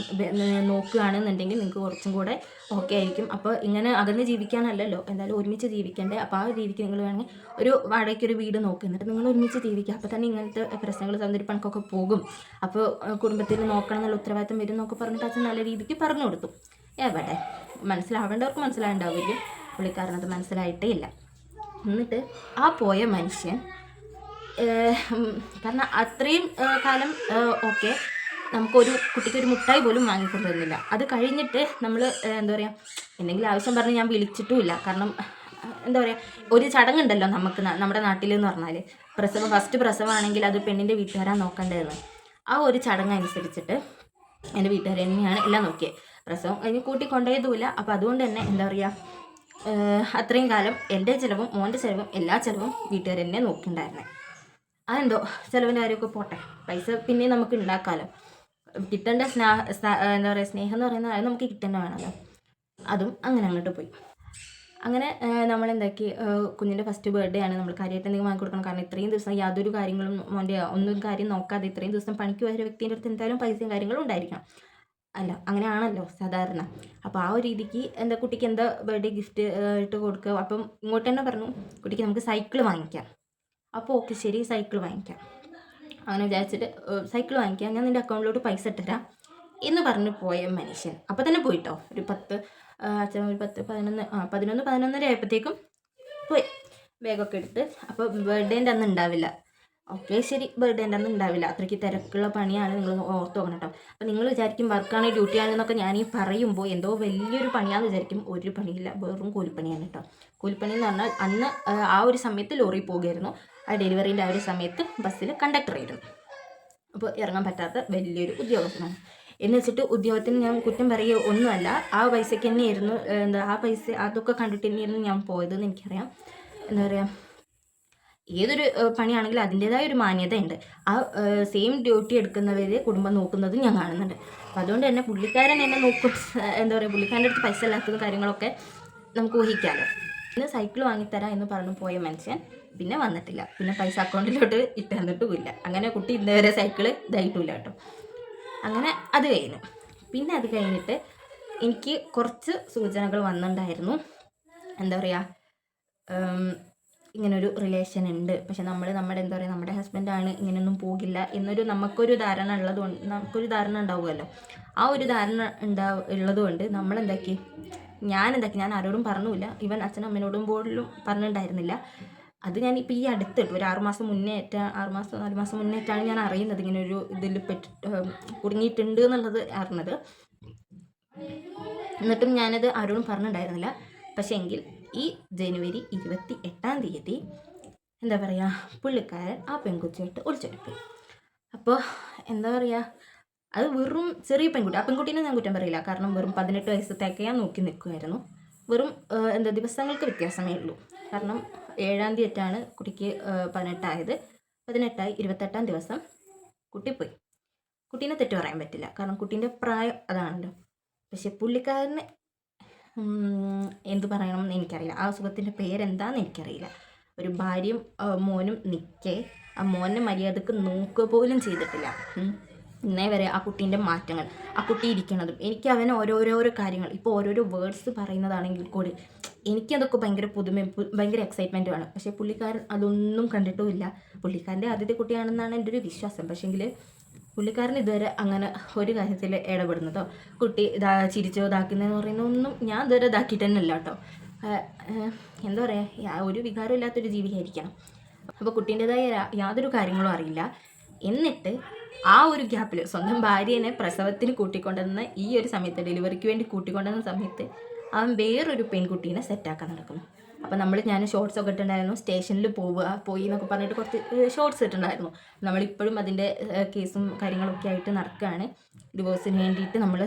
നോക്കുകയാണെന്നുണ്ടെങ്കിൽ നിങ്ങൾക്ക് കുറച്ചും കൂടെ ഓക്കെ ആയിരിക്കും. അപ്പോൾ ഇങ്ങനെ അകന്ന് ജീവിക്കാനല്ലല്ലോ, എന്തായാലും ഒരുമിച്ച് ജീവിക്കേണ്ടേ. അപ്പോൾ ആ ഒരു രീതിക്ക് നിങ്ങൾ വേണമെങ്കിൽ ഒരു വാടകയ്ക്കൊരു വീട് നോക്കുക, എന്നിട്ട് നിങ്ങൾ ഒരുമിച്ച് ജീവിക്കുക. അപ്പോൾ തന്നെ ഇങ്ങനത്തെ പ്രശ്നങ്ങൾ സൗന്ദര്യപ്പണക്കൊക്കെ പോകും. അപ്പോൾ കുടുംബത്തിൽ നോക്കണം എന്നുള്ള ഉത്തരവാദിത്തം വരും എന്നൊക്കെ പറഞ്ഞിട്ട് അച്ഛൻ നല്ല രീതിക്ക് പറഞ്ഞു കൊടുത്തു. എവിടെ മനസ്സിലാവേണ്ടവർക്ക് മനസ്സിലാവേണ്ടാവില്ല, പുള്ളിക്കാരനത് മനസ്സിലായിട്ടേ ഇല്ല. എന്നിട്ട് ആ പോയ മനുഷ്യൻ, കാരണം അത്രയും കാലം ഓക്കെ നമുക്കൊരു കുട്ടിക്കൊരു മുട്ടായി പോലും വാങ്ങിക്കൊണ്ടുവരുന്നില്ല. അത് കഴിഞ്ഞിട്ട് നമ്മൾ എന്താ പറയുക, എന്തെങ്കിലും ആവശ്യം പറഞ്ഞ് ഞാൻ വിളിച്ചിട്ടുമില്ല. കാരണം എന്താ പറയുക, ഒരു ചടങ്ങുണ്ടല്ലോ നമുക്ക് നമ്മുടെ നാട്ടിൽ എന്ന് പറഞ്ഞാൽ, ഫസ്റ്റ് പ്രസവമാണെങ്കിൽ അത് പെണ്ണിൻ്റെ വീട്ടുകാരാണ് നോക്കേണ്ടതെന്ന്. ആ ഒരു ചടങ്ങ് അനുസരിച്ചിട്ട് എൻ്റെ വീട്ടുകാർ തന്നെയാണ് എല്ലാം നോക്കിയത്. പ്രസവം കഴിഞ്ഞ് കൂട്ടി കൊണ്ടുപോയതുമില്ല. അപ്പോൾ അതുകൊണ്ട് തന്നെ എന്താ പറയുക, അത്രയും കാലം എൻ്റെ ചിലവും മോൻ്റെ ചിലവും എല്ലാ ചിലവും വീട്ടുകാർ തന്നെ നോക്കിയിട്ടുണ്ടായിരുന്നത്. അതെന്തോ ചിലവിൻ്റെ കാര്യമൊക്കെ പോട്ടെ, പൈസ പിന്നെ നമുക്ക് ഉണ്ടാക്കാമല്ലോ. കിട്ടേണ്ട എന്താ പറയുക, സ്നേഹം എന്ന് പറയുന്നത് അത് നമുക്ക് കിട്ടേണ്ട വേണമല്ലോ. അതും അങ്ങനെ അങ്ങോട്ട് പോയി. അങ്ങനെ നമ്മളെന്താക്കി, കുഞ്ഞിൻ്റെ ഫസ്റ്റ് ബർത്ത്ഡേ ആണ്, നമ്മൾ കാര്യമായിട്ട് എന്തെങ്കിലും വാങ്ങിക്കൊടുക്കണം. കാരണം ഇത്രയും ദിവസം യാതൊരു കാര്യങ്ങളും മോൻ്റെ ഒന്നും കാര്യം നോക്കാതെ ഇത്രയും ദിവസം പണിക്ക് പോയ വ്യക്തിൻ്റെ അടുത്ത് എന്തായാലും പൈസയും കാര്യങ്ങളും ഉണ്ടായിരിക്കണം. അല്ല, അങ്ങനെയാണല്ലോ സാധാരണ. അപ്പോൾ ആ ഒരു രീതിക്ക് എന്താ കുട്ടിക്ക് എന്താ ബർത്ത്ഡേ ഗിഫ്റ്റ് ഇട്ട് കൊടുക്കുക. അപ്പം ഇങ്ങോട്ട് തന്നെ പറഞ്ഞു, കുട്ടിക്ക് നമുക്ക് സൈക്കിൾ വാങ്ങിക്കാം. അപ്പോൾ ഓക്കെ ശരി, സൈക്കിൾ വാങ്ങിക്കാം. അങ്ങനെ വിചാരിച്ചിട്ട് സൈക്കിൾ വാങ്ങിക്കാം, ഞാൻ നിൻ്റെ അക്കൗണ്ടിലോട്ട് പൈസ ഇട്ടുതരാം എന്ന് പറഞ്ഞ് പോയ മനുഷ്യൻ അപ്പോൾ തന്നെ പോയിട്ടോ. ഒരു 10 അച്ഛൻ ഒരു 11 ആയപ്പോഴത്തേക്കും പോയി ബാഗൊക്കെ എടുത്ത്. അപ്പോൾ ബർത്ത്ഡേൻ്റെ അന്ന് ഉണ്ടാവില്ല. ഓക്കെ ശരി, ബർത്ത്ഡേൻ്റെ അന്ന് ഉണ്ടാവില്ല, അത്രയ്ക്ക് തിരക്കുള്ള പണിയാണ്, നിങ്ങൾ ഓർത്ത് നോക്കണം കേട്ടോ. അപ്പോൾ നിങ്ങൾ വിചാരിക്കും വർക്കാണ് ഡ്യൂട്ടിയാണെന്നൊക്കെ ഞാൻ ഈ പറയുമ്പോൾ എന്തോ വലിയൊരു പണിയാണെന്ന് വിചാരിക്കും. ഒരു പണിയില്ല, വെറും കൂലിപ്പണിയാണ് കേട്ടോ. കൂലിപ്പണി എന്ന് പറഞ്ഞാൽ അന്ന് ആ ഒരു സമയത്ത് ലോറി പോകുമായിരുന്നു. ആ ഡെലിവറീൻ്റെ ആ ഒരു സമയത്ത് ബസ്സിൽ കണ്ടക്ടറായിരുന്നു. അപ്പോൾ ഇറങ്ങാൻ പറ്റാത്ത വലിയൊരു ഉദ്യോഗസ്ഥനാണ്. എന്ന് വെച്ചിട്ട് ഉദ്യോഗത്തിന് ഞാൻ കുറ്റം പറയുക ഒന്നുമല്ല. ആ പൈസയ്ക്ക് തന്നെയായിരുന്നു ആ പൈസ അതൊക്കെ കണ്ടിട്ട് തന്നെയായിരുന്നു ഞാൻ പോയതെന്ന് എനിക്കറിയാം. എന്താ പറയുക, ഏതൊരു പണിയാണെങ്കിലും അതിൻ്റേതായ ഒരു മാന്യതയുണ്ട്. ആ സെയിം ഡ്യൂട്ടി എടുക്കുന്നവർ കുടുംബം നോക്കുന്നതും ഞാൻ കാണുന്നുണ്ട്. അപ്പോൾ അതുകൊണ്ട് തന്നെ പുള്ളിക്കാരൻ എന്നെ നോക്കും, എന്താ പറയുക, പുള്ളിക്കാരൻ്റെ അടുത്ത് പൈസ ഇല്ലാത്തതും കാര്യങ്ങളൊക്കെ നമുക്ക് ഊഹിക്കാമല്ലോ. ഇന്ന് സൈക്കിൾ വാങ്ങിത്തരാം എന്ന് പറഞ്ഞു പോയ മനുഷ്യൻ പിന്നെ വന്നിട്ടില്ല. പിന്നെ പൈസ അക്കൗണ്ടിലോട്ട് ഇട്ട് തന്നിട്ടുമില്ല. അങ്ങനെ കുട്ടി ഇന്നവരെ സൈക്കിള് ഇതായിട്ടില്ല കേട്ടോ. അങ്ങനെ അത് കഴിഞ്ഞു. പിന്നെ അത് കഴിഞ്ഞിട്ട് എനിക്ക് കുറച്ച് സൂചനകൾ വന്നിട്ടുണ്ടായിരുന്നു. എന്താ പറയുക, ഇങ്ങനൊരു റിലേഷൻ ഉണ്ട്, പക്ഷെ നമ്മുടെ എന്താ പറയുക, നമ്മുടെ ഹസ്ബൻഡാണ്, ഇങ്ങനെയൊന്നും പോകില്ല എന്നൊരു നമുക്കൊരു ധാരണ ഉള്ളതുകൊണ്ട്, നമുക്കൊരു ധാരണ ഉണ്ടാവുമല്ലോ. ആ ഒരു ധാരണ ഉള്ളതുകൊണ്ട് ഞാൻ ആരോടും പറഞ്ഞില്ല. ഈവൻ അച്ഛനും അമ്മേനോടും പോലും പറഞ്ഞിട്ടുണ്ടായിരുന്നില്ല. അത് ഞാനിപ്പോൾ ഈ അടുത്തിട്ട് ഒരു 4 മാസം മുന്നേറ്റാണ് ഞാൻ അറിയുന്നത് ഇങ്ങനെ ഒരു ഇതിൽ കുടുങ്ങിയിട്ടുണ്ട് എന്നുള്ളത് അറിഞ്ഞത്. എന്നിട്ടും ഞാനത് ആരോടും പറഞ്ഞിട്ടുണ്ടായിരുന്നില്ല. പക്ഷേ എങ്കിൽ ഈ ജനുവരി 28-ാം തീയതി എന്താ പറയുക, പുള്ളിക്കാരൻ ആ പെൺകുട്ടിയായിട്ട് ഒളിച്ചെടുക്കും. അപ്പോൾ എന്താ പറയുക, അത് വെറും ചെറിയ പെൺകുട്ടി. ആ പെൺകുട്ടീനെ ഞാൻ കുറ്റം പറയില്ല, കാരണം വെറും 18 വയസ്സത്തേക്ക് ഞാൻ നോക്കി നിൽക്കുമായിരുന്നു. വെറും ദിവസങ്ങൾക്ക് വ്യത്യാസമേ ഉള്ളൂ. കാരണം 7-ാം തീയതിയാണ് കുട്ടിക്ക് 18 ആയത്. 18 28-ാം ദിവസം കുട്ടി പോയി. കുട്ടീനെ തെറ്റ് പറയാൻ പറ്റില്ല, കാരണം കുട്ടീൻ്റെ പ്രായം അതാണല്ലോ. പക്ഷെ പുള്ളിക്കാരന് എന്ത് പറയണം എന്ന് എനിക്കറിയില്ല. ആ സുഖത്തിൻ്റെ പേരെന്താണെന്ന് എനിക്കറിയില്ല. ഒരു ഭാര്യയും മോനും നിൽക്കെ ആ മോനെ മര്യാദക്ക് നോക്കുക പോലും ചെയ്തിട്ടില്ല. ഇന്നേ വരെ ആ കുട്ടീൻ്റെ മാറ്റങ്ങൾ, ആ കുട്ടി ഇരിക്കണതും, എനിക്ക് അവന് ഓരോരോ കാര്യങ്ങൾ, ഇപ്പോൾ ഓരോരോ വേർഡ്സ് പറയുന്നതാണെങ്കിൽ കൂടി എനിക്കതൊക്കെ ഭയങ്കര ഭയങ്കര എക്സൈറ്റ്മെൻറ്റുമാണ്. പക്ഷേ പുള്ളിക്കാരൻ അതൊന്നും കണ്ടിട്ടുമില്ല. പുള്ളിക്കാരൻ്റെ ആദ്യത്തെ കുട്ടിയാണെന്നാണ് എൻ്റെ ഒരു വിശ്വാസം. പക്ഷേങ്കിൽ പുള്ളിക്കാരൻ ഇതുവരെ അങ്ങനെ ഒരു കാര്യത്തിൽ ഇടപെടുന്നതോ കുട്ടി ചിരിച്ചോ ഇതാക്കുന്നതെന്ന് പറയുന്നതൊന്നും ഞാൻ ഇതുവരെ ഇതാക്കിയിട്ട് തന്നെ ഇല്ല കേട്ടോ. എന്താ പറയുക, ഒരു വികാരം ഇല്ലാത്തൊരു ജീവിയായിരിക്കണം. അപ്പോൾ കുട്ടീൻ്റെതായ യാതൊരു കാര്യങ്ങളും അറിയില്ല. എന്നിട്ട് ആ ഒരു ഗ്യാപ്പിൽ സ്വന്തം ഭാര്യേനെ പ്രസവത്തിന് കൂട്ടിക്കൊണ്ടുവന്ന ഈ ഒരു സമയത്ത്, ഡെലിവറിക്ക് വേണ്ടി കൂട്ടിക്കൊണ്ടുവന്ന സമയത്ത് അവൻ വേറൊരു പെൺകുട്ടീനെ സെറ്റാക്കാൻ നടക്കുന്നു. അപ്പോൾ ഞാൻ ഷോർട്സ് ഒക്കെ ഇട്ടിട്ടുണ്ടായിരുന്നു. സ്റ്റേഷനിൽ പോയി എന്നൊക്കെ പറഞ്ഞിട്ട് കുറച്ച് ഷോർട്സ് ഇട്ടിട്ടുണ്ടായിരുന്നു. നമ്മളിപ്പോഴും അതിൻ്റെ കേസും കാര്യങ്ങളൊക്കെ ആയിട്ട് നടക്കുകയാണ്. ഡിവോഴ്സിന് വേണ്ടിയിട്ട് നമ്മൾ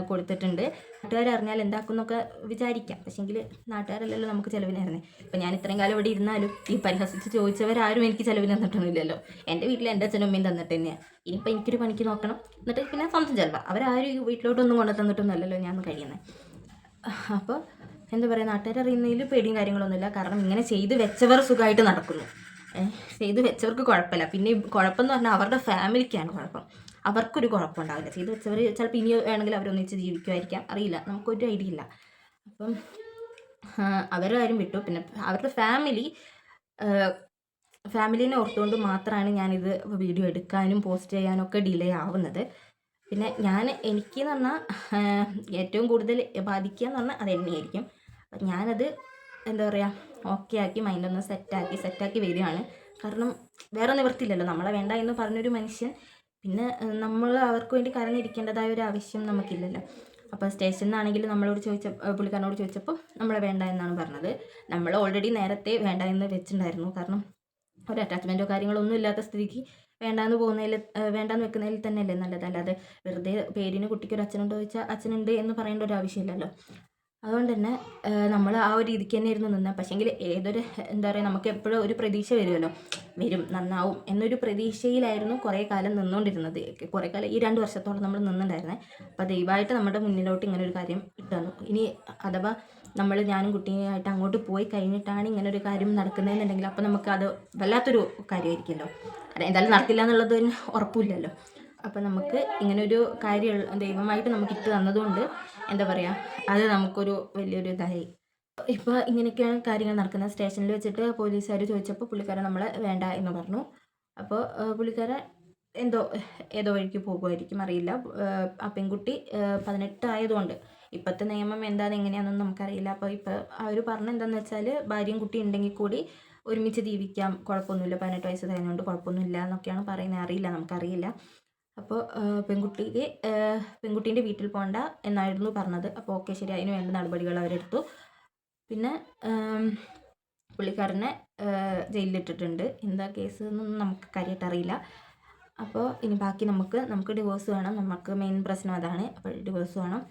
കൊടുത്തിട്ടുണ്ട്. നാട്ടുകാരറിഞ്ഞാൽ എന്താക്കുന്നൊക്കെ വിചാരിക്കാം. പക്ഷേങ്കിൽ നാട്ടുകാരല്ലല്ലോ നമുക്ക് ചിലവിനായിരുന്നേ. ഇപ്പം ഞാൻ ഇത്രയും കാലം ഇവിടെ ഇരുന്നാലും ഈ പരിഹസിച്ച് ചോദിച്ചവരാരും എനിക്ക് ചിലവിന് തന്നിട്ടൊന്നുമില്ലല്ലോ. എൻ്റെ വീട്ടിൽ എൻ്റെ അച്ഛനും അമ്മയും തന്നിട്ട് തന്നെയാണ്. ഇനിയിപ്പോൾ എനിക്കൊരു പണിക്ക് നോക്കണം, എന്നിട്ട് പിന്നെ സ്വന്തം ചിലവാണ്. അവരാരും ഈ വീട്ടിലോട്ടൊന്നും കൊണ്ടു തന്നിട്ടൊന്നുമല്ലല്ലോ ഞാൻ കഴിയുന്നത്. അപ്പോൾ എന്താ പറയുക, നാട്ടുകാരറിയുന്നതിൽ പേടിയും കാര്യങ്ങളൊന്നുമില്ല. കാരണം ഇങ്ങനെ ചെയ്ത് വെച്ചവർ സുഖമായിട്ട് നടക്കുന്നു. ചെയ്ത് വെച്ചവർക്ക് കുഴപ്പമില്ല. പിന്നെ കുഴപ്പം എന്ന് പറഞ്ഞാൽ അവരുടെ ഫാമിലിക്കാണ് കുഴപ്പം. അവർക്കൊരു കുഴപ്പമുണ്ടാവില്ല. ചെയ്ത് വെച്ചവർ ചിലപ്പോൾ ഇനി വേണമെങ്കിൽ അവരൊന്നിച്ച് ജീവിക്കുമായിരിക്കാം, അറിയില്ല, നമുക്കൊരു ഐഡിയ ഇല്ല. അപ്പം അവരുടെ കാര്യം വിട്ടു. പിന്നെ അവരുടെ ഫാമിലീനെ ഓർത്തുകൊണ്ട് മാത്രമാണ് ഞാനിത് വീഡിയോ എടുക്കാനും പോസ്റ്റ് ചെയ്യാനും ഒക്കെ ഡിലേ ആവുന്നത്. പിന്നെ എനിക്കെന്ന് പറഞ്ഞാൽ ഏറ്റവും കൂടുതൽ ബാധിക്കുക എന്ന് പറഞ്ഞാൽ അത് തന്നെയായിരിക്കും. അപ്പം ഞാനത് എന്താ പറയുക, ഓക്കെ ആക്കി മൈൻഡൊന്ന് സെറ്റാക്കി വരികയാണ്. കാരണം വേറെ നിവൃത്തിയില്ലല്ലോ. നമ്മളെ വേണ്ട എന്ന് പറഞ്ഞൊരു മനുഷ്യൻ, പിന്നെ നമ്മൾ അവർക്ക് വേണ്ടി കരഞ്ഞിരിക്കേണ്ടതായ ഒരു ആവശ്യം നമുക്കില്ലല്ലോ. അപ്പോൾ സ്റ്റേഷനിൽ നിന്നാണെങ്കിൽ പുള്ളിക്കാരനോട് ചോദിച്ചപ്പോൾ നമ്മളെ വേണ്ട എന്നാണ് പറഞ്ഞത്. നമ്മൾ ഓൾറെഡി നേരത്തെ വേണ്ട എന്ന് വെച്ചിട്ടുണ്ടായിരുന്നു. കാരണം ഒരു അറ്റാച്ച്മെൻറ്റോ കാര്യങ്ങളോ ഒന്നും ഇല്ലാത്ത സ്ഥിതിക്ക് വേണ്ടാന്ന് പോകുന്നതിൽ വേണ്ടാന്ന് വെക്കുന്നതിൽ തന്നെയല്ലേ നല്ലത്. അല്ലാതെ വെറുതെ പേരിന് കുട്ടിക്കൊരു അച്ഛനുണ്ടോ ചോദിച്ചാൽ അച്ഛനുണ്ട് എന്ന് പറയേണ്ട ഒരു ആവശ്യമില്ലല്ലോ. അതുകൊണ്ട് തന്നെ നമ്മൾ ആ ഒരു രീതിക്ക് തന്നെ ഇരുന്ന് നിന്നത്. പക്ഷേങ്കിൽ ഏതൊരു എന്താ പറയുക, നമുക്ക് എപ്പോഴും ഒരു പ്രതീക്ഷ വരുമല്ലോ, വരും നന്നാവും എന്നൊരു പ്രതീക്ഷയിലായിരുന്നു കുറേ കാലം നിന്നുകൊണ്ടിരുന്നത്. കുറേ കാലം ഈ 2 വർഷത്തോളം നമ്മൾ നിന്നുണ്ടായിരുന്നത്. അപ്പോൾ ദയവായിട്ട് നമ്മുടെ മുന്നിലോട്ട് ഇങ്ങനെ ഒരു കാര്യം ഇട്ട് തന്നു. ഇനി അഥവാ ഞാനും കുട്ടിയായിട്ട് അങ്ങോട്ട് പോയി കഴിഞ്ഞിട്ടാണ് ഇങ്ങനെ ഒരു കാര്യം നടക്കുന്നതെന്നുണ്ടെങ്കിൽ അപ്പോൾ നമുക്കത് വല്ലാത്തൊരു കാര്യമായിരിക്കുമല്ലോ. അത് എന്തായാലും നടക്കില്ല എന്നുള്ളത് ഉറപ്പില്ലല്ലോ. അപ്പോൾ നമുക്ക് ഇങ്ങനൊരു കാര്യം ദൈവമായിട്ട് നമുക്ക് ഇട്ട് തന്നതുകൊണ്ട് എന്താ പറയുക, അത് നമുക്കൊരു വലിയൊരു ഇതായി. ഇപ്പോൾ ഇങ്ങനെയൊക്കെയാണ് കാര്യങ്ങൾ നടക്കുന്നത്. സ്റ്റേഷനിൽ വെച്ചിട്ട് പോലീസുകാർ ചോദിച്ചപ്പോൾ പുള്ളിക്കാരൻ നമ്മളെ വേണ്ട എന്ന് പറഞ്ഞു. അപ്പോൾ പുള്ളിക്കാരൻ ഏതോ വഴിക്ക് പോകുമായിരിക്കും, അറിയില്ല. ആ പെൺകുട്ടി 18 ആയതുകൊണ്ട് ഇപ്പോഴത്തെ നിയമം എങ്ങനെയാണെന്നൊന്നും നമുക്കറിയില്ല. അപ്പോൾ ഇപ്പോൾ അവർ പറഞ്ഞത് എന്താണെന്ന് വെച്ചാൽ, ഭാര്യയും കുട്ടി ഉണ്ടെങ്കിൽ കൂടി ഒരുമിച്ച് ജീവിക്കാം, കുഴപ്പമൊന്നുമില്ല, 18 വയസ്സ് കഴിഞ്ഞുകൊണ്ട് കുഴപ്പമൊന്നുമില്ല എന്നൊക്കെയാണ് പറയുന്നത്. അറിയില്ല, നമുക്കറിയില്ല. അപ്പോൾ പെൺകുട്ടീൻ്റെ വീട്ടിൽ പോകണ്ട എന്നായിരുന്നു പറഞ്ഞത്. അപ്പോൾ ഓക്കെ, ശരി, അതിന് വേണ്ട നടപടികൾ അവരെടുത്തു. പിന്നെ പുള്ളിക്കാരനെ ജയിലിലിട്ടിട്ടുണ്ട്. എന്താ കേസ് എന്നൊന്നും നമുക്ക് കാര്യമായിട്ട് അറിയില്ല. അപ്പോൾ ഇനി ബാക്കി നമുക്ക് ഡിവോഴ്സ് വേണം. നമുക്ക് മെയിൻ പ്രശ്നം അതാണ്. അപ്പോൾ ഡിവോഴ്സ് വേണം.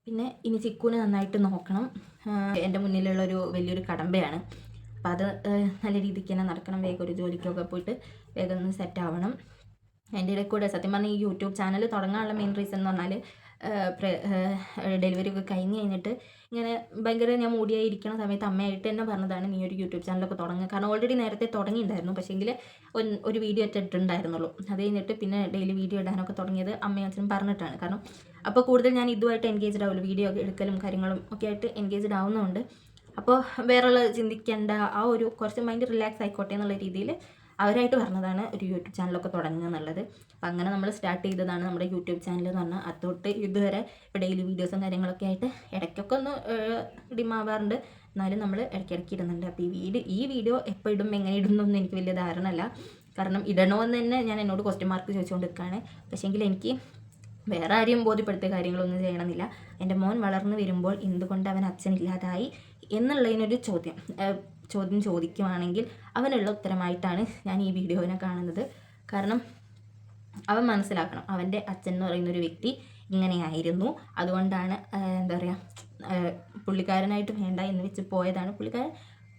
പിന്നെ ഇനി ചിക്കുവിനെ നന്നായിട്ട് നോക്കണം. എൻ്റെ മുന്നിലുള്ളൊരു വലിയൊരു കടമ്പയാണ്. അപ്പോൾ അത് നല്ല രീതിക്ക് തന്നെ നടക്കണം. വേഗം ഒരു ജോലിക്കൊക്കെ പോയിട്ട് വേഗം ഒന്ന് സെറ്റ് ആവണം. എൻ്റെ ഇടയിൽ കൂടെ സത്യം പറഞ്ഞാൽ ഈ യൂട്യൂബ് ചാനൽ തുടങ്ങാനുള്ള മെയിൻ റീസൺ എന്ന് പറഞ്ഞാൽ, ഡെലിവറി ഒക്കെ കഴിഞ്ഞിട്ട് ഇങ്ങനെ ഭയങ്കര ഞാൻ മൂടിയായി ഇരിക്കുന്ന സമയത്ത് അമ്മയായിട്ട് തന്നെ പറഞ്ഞതാണ്, നീ ഒരു യൂട്യൂബ് ചാനലൊക്കെ തുടങ്ങുക. കാരണം ഓൾറെഡി നേരത്തെ തുടങ്ങിയിട്ടുണ്ടായിരുന്നു, പക്ഷേങ്കിൽ ഒരു വീഡിയോ ഇട്ടിട്ടുണ്ടായിരുന്നുള്ളൂ. അത് കഴിഞ്ഞിട്ട് പിന്നെ ഡെയിലി വീഡിയോ ഇടാനൊക്കെ തുടങ്ങിയത് അമ്മയും അച്ഛനും പറഞ്ഞിട്ടാണ്. കാരണം അപ്പോൾ കൂടുതൽ ഞാൻ ഇതുമായിട്ട് എൻഗേജ്ഡ് ആവുമല്ലോ, വീഡിയോ എടുക്കലും കാര്യങ്ങളും ഒക്കെ ആയിട്ട് എൻഗേജ്ഡ് ആവുന്നതുകൊണ്ട്. അപ്പോൾ വേറെയുള്ള ചിന്തിക്കേണ്ട, ആ ഒരു കുറച്ച് മൈൻഡ് റിലാക്സ് ആയിക്കോട്ടെ എന്നുള്ള രീതിയിൽ അവരായിട്ട് പറഞ്ഞതാണ് ഒരു യൂട്യൂബ് ചാനലൊക്കെ തുടങ്ങുക എന്നുള്ളത്. അപ്പം അങ്ങനെ നമ്മൾ സ്റ്റാർട്ട് ചെയ്തതാണ് നമ്മുടെ യൂട്യൂബ് ചാനൽ എന്ന് പറഞ്ഞാൽ. അതൊട്ട് ഇതുവരെ ഇപ്പോൾ ഡെയിലി വീഡിയോസും കാര്യങ്ങളൊക്കെ ആയിട്ട് ഇടയ്ക്കൊക്കെ ഒന്ന് ഡിമാവാറുണ്ട്, എന്നാലും നമ്മൾ ഇടയ്ക്കിടയ്ക്ക് ഇടുന്നുണ്ട്. അപ്പോൾ ഈ വീഡിയോ എപ്പോൾ ഇടും, എങ്ങനെ ഇടുന്നൊന്നും എനിക്ക് വലിയ ധാരണ അല്ല. കാരണം ഇടണമെന്ന് തന്നെ ഞാൻ എന്നോട് ക്വസ്റ്റ്യൻ മാർക്ക് ചോദിച്ചുകൊണ്ട് നിൽക്കുകയാണ്. പക്ഷേങ്കിൽ എനിക്ക് വേറെ ആരെയും ബോധ്യപ്പെടുത്തിയ കാര്യങ്ങളൊന്നും ചെയ്യണമെന്നില്ല. എൻ്റെ മോൻ വളർന്നു വരുമ്പോൾ എന്തുകൊണ്ട് അവൻ അച്ഛനില്ലാതായി എന്നുള്ളതിനൊരു ചോദ്യം ചോദിക്കുവാണെങ്കിൽ അവനുള്ള ഉത്തരമായിട്ടാണ് ഞാൻ ഈ വീഡിയോനെ കാണുന്നത്. കാരണം അവൻ മനസ്സിലാക്കണം, അവൻ്റെ അച്ഛൻ എന്ന് പറയുന്നൊരു വ്യക്തി ഇങ്ങനെയായിരുന്നു. അതുകൊണ്ടാണ് എന്താ പറയുക, പുള്ളിക്കാരനായിട്ട് വേണ്ട എന്ന് വെച്ച് പോയതാണ്.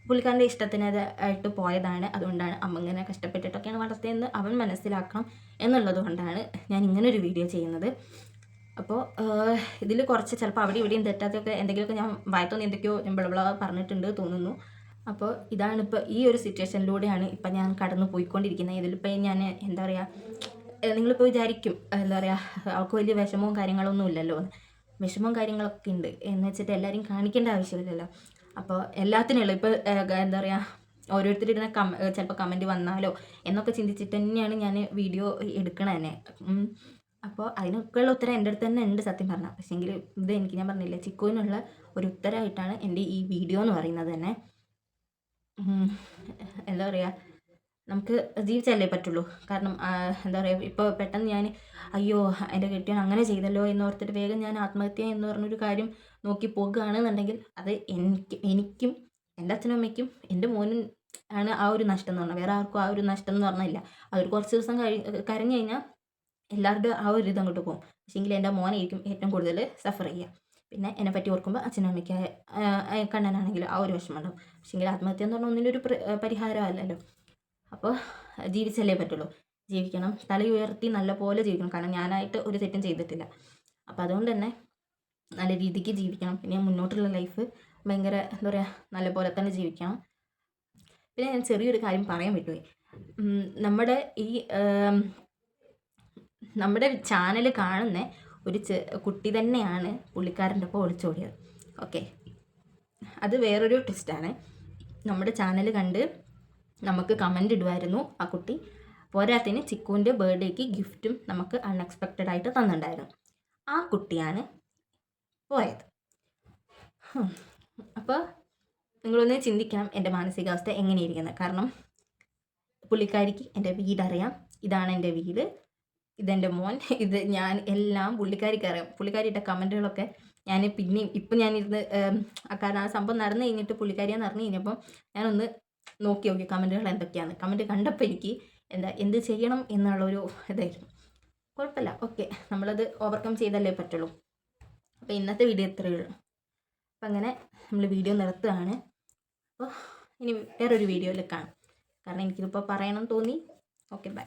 പുള്ളിക്കാരൻ്റെ ഇഷ്ടത്തിനായിട്ട് പോയതാണ്. അതുകൊണ്ടാണ് അമ്മ ഇങ്ങനെ കഷ്ടപ്പെട്ടിട്ടൊക്കെയാണ് വളർത്തിയതെന്ന് അവൻ മനസ്സിലാക്കണം എന്നുള്ളത് കൊണ്ടാണ് ഞാൻ ഇങ്ങനൊരു വീഡിയോ ചെയ്യുന്നത്. അപ്പോൾ ഇതിൽ കുറച്ച് ചിലപ്പോൾ അവിടെ ഇവിടെയും തെറ്റാത്തൊക്കെ എന്തെങ്കിലുമൊക്കെ ഞാൻ വായത്തോന്ന് എന്തൊക്കെയോ ഞാൻ ബളബള പറഞ്ഞിട്ടുണ്ട് തോന്നുന്നു. അപ്പോൾ ഇതാണിപ്പോൾ ഈ ഒരു സിറ്റുവേഷനിലൂടെയാണ് ഇപ്പം ഞാൻ കടന്നു പോയിക്കൊണ്ടിരിക്കുന്നത്. ഇതിലിപ്പോൾ ഞാൻ എന്താ പറയുക, നിങ്ങളിപ്പോൾ വിചാരിക്കും എന്താ പറയുക, അവൾക്ക് വലിയ വിഷമവും കാര്യങ്ങളൊന്നും ഇല്ലല്ലോ. വിഷമവും കാര്യങ്ങളൊക്കെ ഉണ്ട് എന്ന് വെച്ചിട്ട് എല്ലാവരും കാണിക്കേണ്ട ആവശ്യമില്ലല്ലോ. അപ്പോൾ എല്ലാത്തിനുള്ള ഇപ്പോൾ എന്താ പറയുക, ഓരോരുത്തരിടുന്ന ചിലപ്പോൾ കമൻറ്റ് വന്നാലോ എന്നൊക്കെ ചിന്തിച്ചിട്ട് തന്നെയാണ് ഞാൻ വീഡിയോ എടുക്കണത് തന്നെ. അപ്പോൾ അതിനൊക്കെയുള്ള ഉത്തരം എൻ്റെ അടുത്ത് തന്നെ ഉണ്ട് സത്യം പറഞ്ഞാൽ. പക്ഷേങ്കിൽ ഇത് ഞാൻ പറഞ്ഞില്ലേ, ചിക്കുവിനുള്ള ഒരു ഉത്തരമായിട്ടാണ് എൻ്റെ ഈ വീഡിയോ എന്ന് പറയുന്നത് തന്നെ. എന്താ പറയുക, നമുക്ക് ജീവിച്ചല്ലേ പറ്റുള്ളൂ. കാരണം എന്താ പറയുക, ഇപ്പോൾ പെട്ടെന്ന് ഞാൻ അയ്യോ എൻ്റെ കെട്ടിയവൻ അങ്ങനെ ചെയ്തല്ലോ എന്നോർത്തിട്ട് വേഗം ഞാൻ ആത്മഹത്യ എന്ന് പറഞ്ഞൊരു കാര്യം നോക്കി പോകുകയാണെന്നുണ്ടെങ്കിൽ അത് എനിക്കും എൻ്റെ അച്ഛനും അമ്മയ്ക്കും എൻ്റെ മോനും ആണ് ആ ഒരു നഷ്ടം എന്ന് പറഞ്ഞാൽ. വേറെ ആർക്കും ആ ഒരു നഷ്ടം എന്ന് പറഞ്ഞില്ല. അതൊരു കുറച്ച് ദിവസം കരഞ്ഞു കഴിഞ്ഞാൽ എല്ലാവരുടെയും ആ ഒരു ഇത് അങ്ങോട്ട് പോകും. പക്ഷേങ്കിൽ എൻ്റെ മോനായിരിക്കും ഏറ്റവും കൂടുതൽ സഫർ ചെയ്യുക. പിന്നെ എന്നെപ്പറ്റി ഓർക്കുമ്പോൾ അച്ഛനും അമ്മയ്ക്ക് കണ്ണനാണെങ്കിലും ആ ഒരു വിഷമം ഉണ്ടാവും. പക്ഷേങ്കിൽ ആത്മഹത്യ എന്ന് പറഞ്ഞാൽ ഒന്നിനൊരു പരിഹാരമല്ലല്ലോ. അപ്പോൾ ജീവിച്ചല്ലേ പറ്റുള്ളൂ. ജീവിക്കണം, തലയുയർത്തി നല്ലപോലെ ജീവിക്കണം. കാരണം ഞാനായിട്ട് ഒരു തെറ്റും ചെയ്തിട്ടില്ല. അപ്പോൾ അതുകൊണ്ട് തന്നെ നല്ല രീതിക്ക് ജീവിക്കണം. പിന്നെ മുന്നോട്ടുള്ള ലൈഫ് ഭയങ്കര എന്താ പറയുക, നല്ലപോലെ തന്നെ ജീവിക്കണം. പിന്നെ ഞാൻ ചെറിയൊരു കാര്യം പറയാൻ പറ്റുമോ, നമ്മുടെ ചാനൽ കാണുന്ന ഒരു കുട്ടി തന്നെയാണ് പുള്ളിക്കാരൻ്റെ ഒപ്പം ഒളിച്ചോടിയത്. ഓക്കെ, അത് വേറൊരു ട്വിസ്റ്റാണ്. നമ്മുടെ ചാനൽ കണ്ട് നമുക്ക് കമൻ്റ് ഇടുമായിരുന്നു ആ കുട്ടി. പോരാത്തതിന് ചിക്കുവിൻ്റെ ബർത്ത്ഡേക്ക് ഗിഫ്റ്റും നമുക്ക് അൺഎക്സ്പെക്റ്റഡ് ആയിട്ട് തന്നിട്ടുണ്ടായിരുന്നു. ആ കുട്ടിയാണ് പോയത്. അപ്പോൾ നിങ്ങളൊന്ന് ചിന്തിക്കണം എൻ്റെ മാനസികാവസ്ഥ എങ്ങനെയിരിക്കുന്നത്. കാരണം പുള്ളിക്കാരിക്ക് എൻ്റെ വീടറിയാം, ഇതാണ് എൻ്റെ വീട്, ഇതെൻ്റെ മോൻ, ഇത് ഞാൻ, എല്ലാം പുള്ളിക്കാരിക്ക് അറിയാം. പുള്ളിക്കാരിയുടെ കമൻറ്റുകളൊക്കെ ഞാൻ പിന്നെയും ഇപ്പം ഞാനിരുന്ന് കാരണം ആ സംഭവം നടന്നു കഴിഞ്ഞിട്ട് പുള്ളിക്കാരിയാന്ന് അറിഞ്ഞു കഴിഞ്ഞപ്പം ഞാനൊന്ന് നോക്കി നോക്കി കമൻറ്റുകൾ എന്തൊക്കെയാണ്. കമൻറ്റ് കണ്ടപ്പോൾ എനിക്ക് എന്ത് ചെയ്യണം എന്നുള്ളൊരു ഇതായിരുന്നു. കുഴപ്പമില്ല, ഓക്കെ, നമ്മളത് ഓവർകം ചെയ്തല്ലേ പറ്റുള്ളൂ. അപ്പോൾ ഇന്നത്തെ വീഡിയോ ഇത്രയേ ഉള്ളൂ. അപ്പം അങ്ങനെ നമ്മൾ വീഡിയോ നിർത്തുകയാണ്. അപ്പോൾ ഇനി വേറൊരു വീഡിയോയിൽ കാണാം. കാരണം എനിക്കിതിപ്പോൾ പറയണം തോന്നി. Okay, by.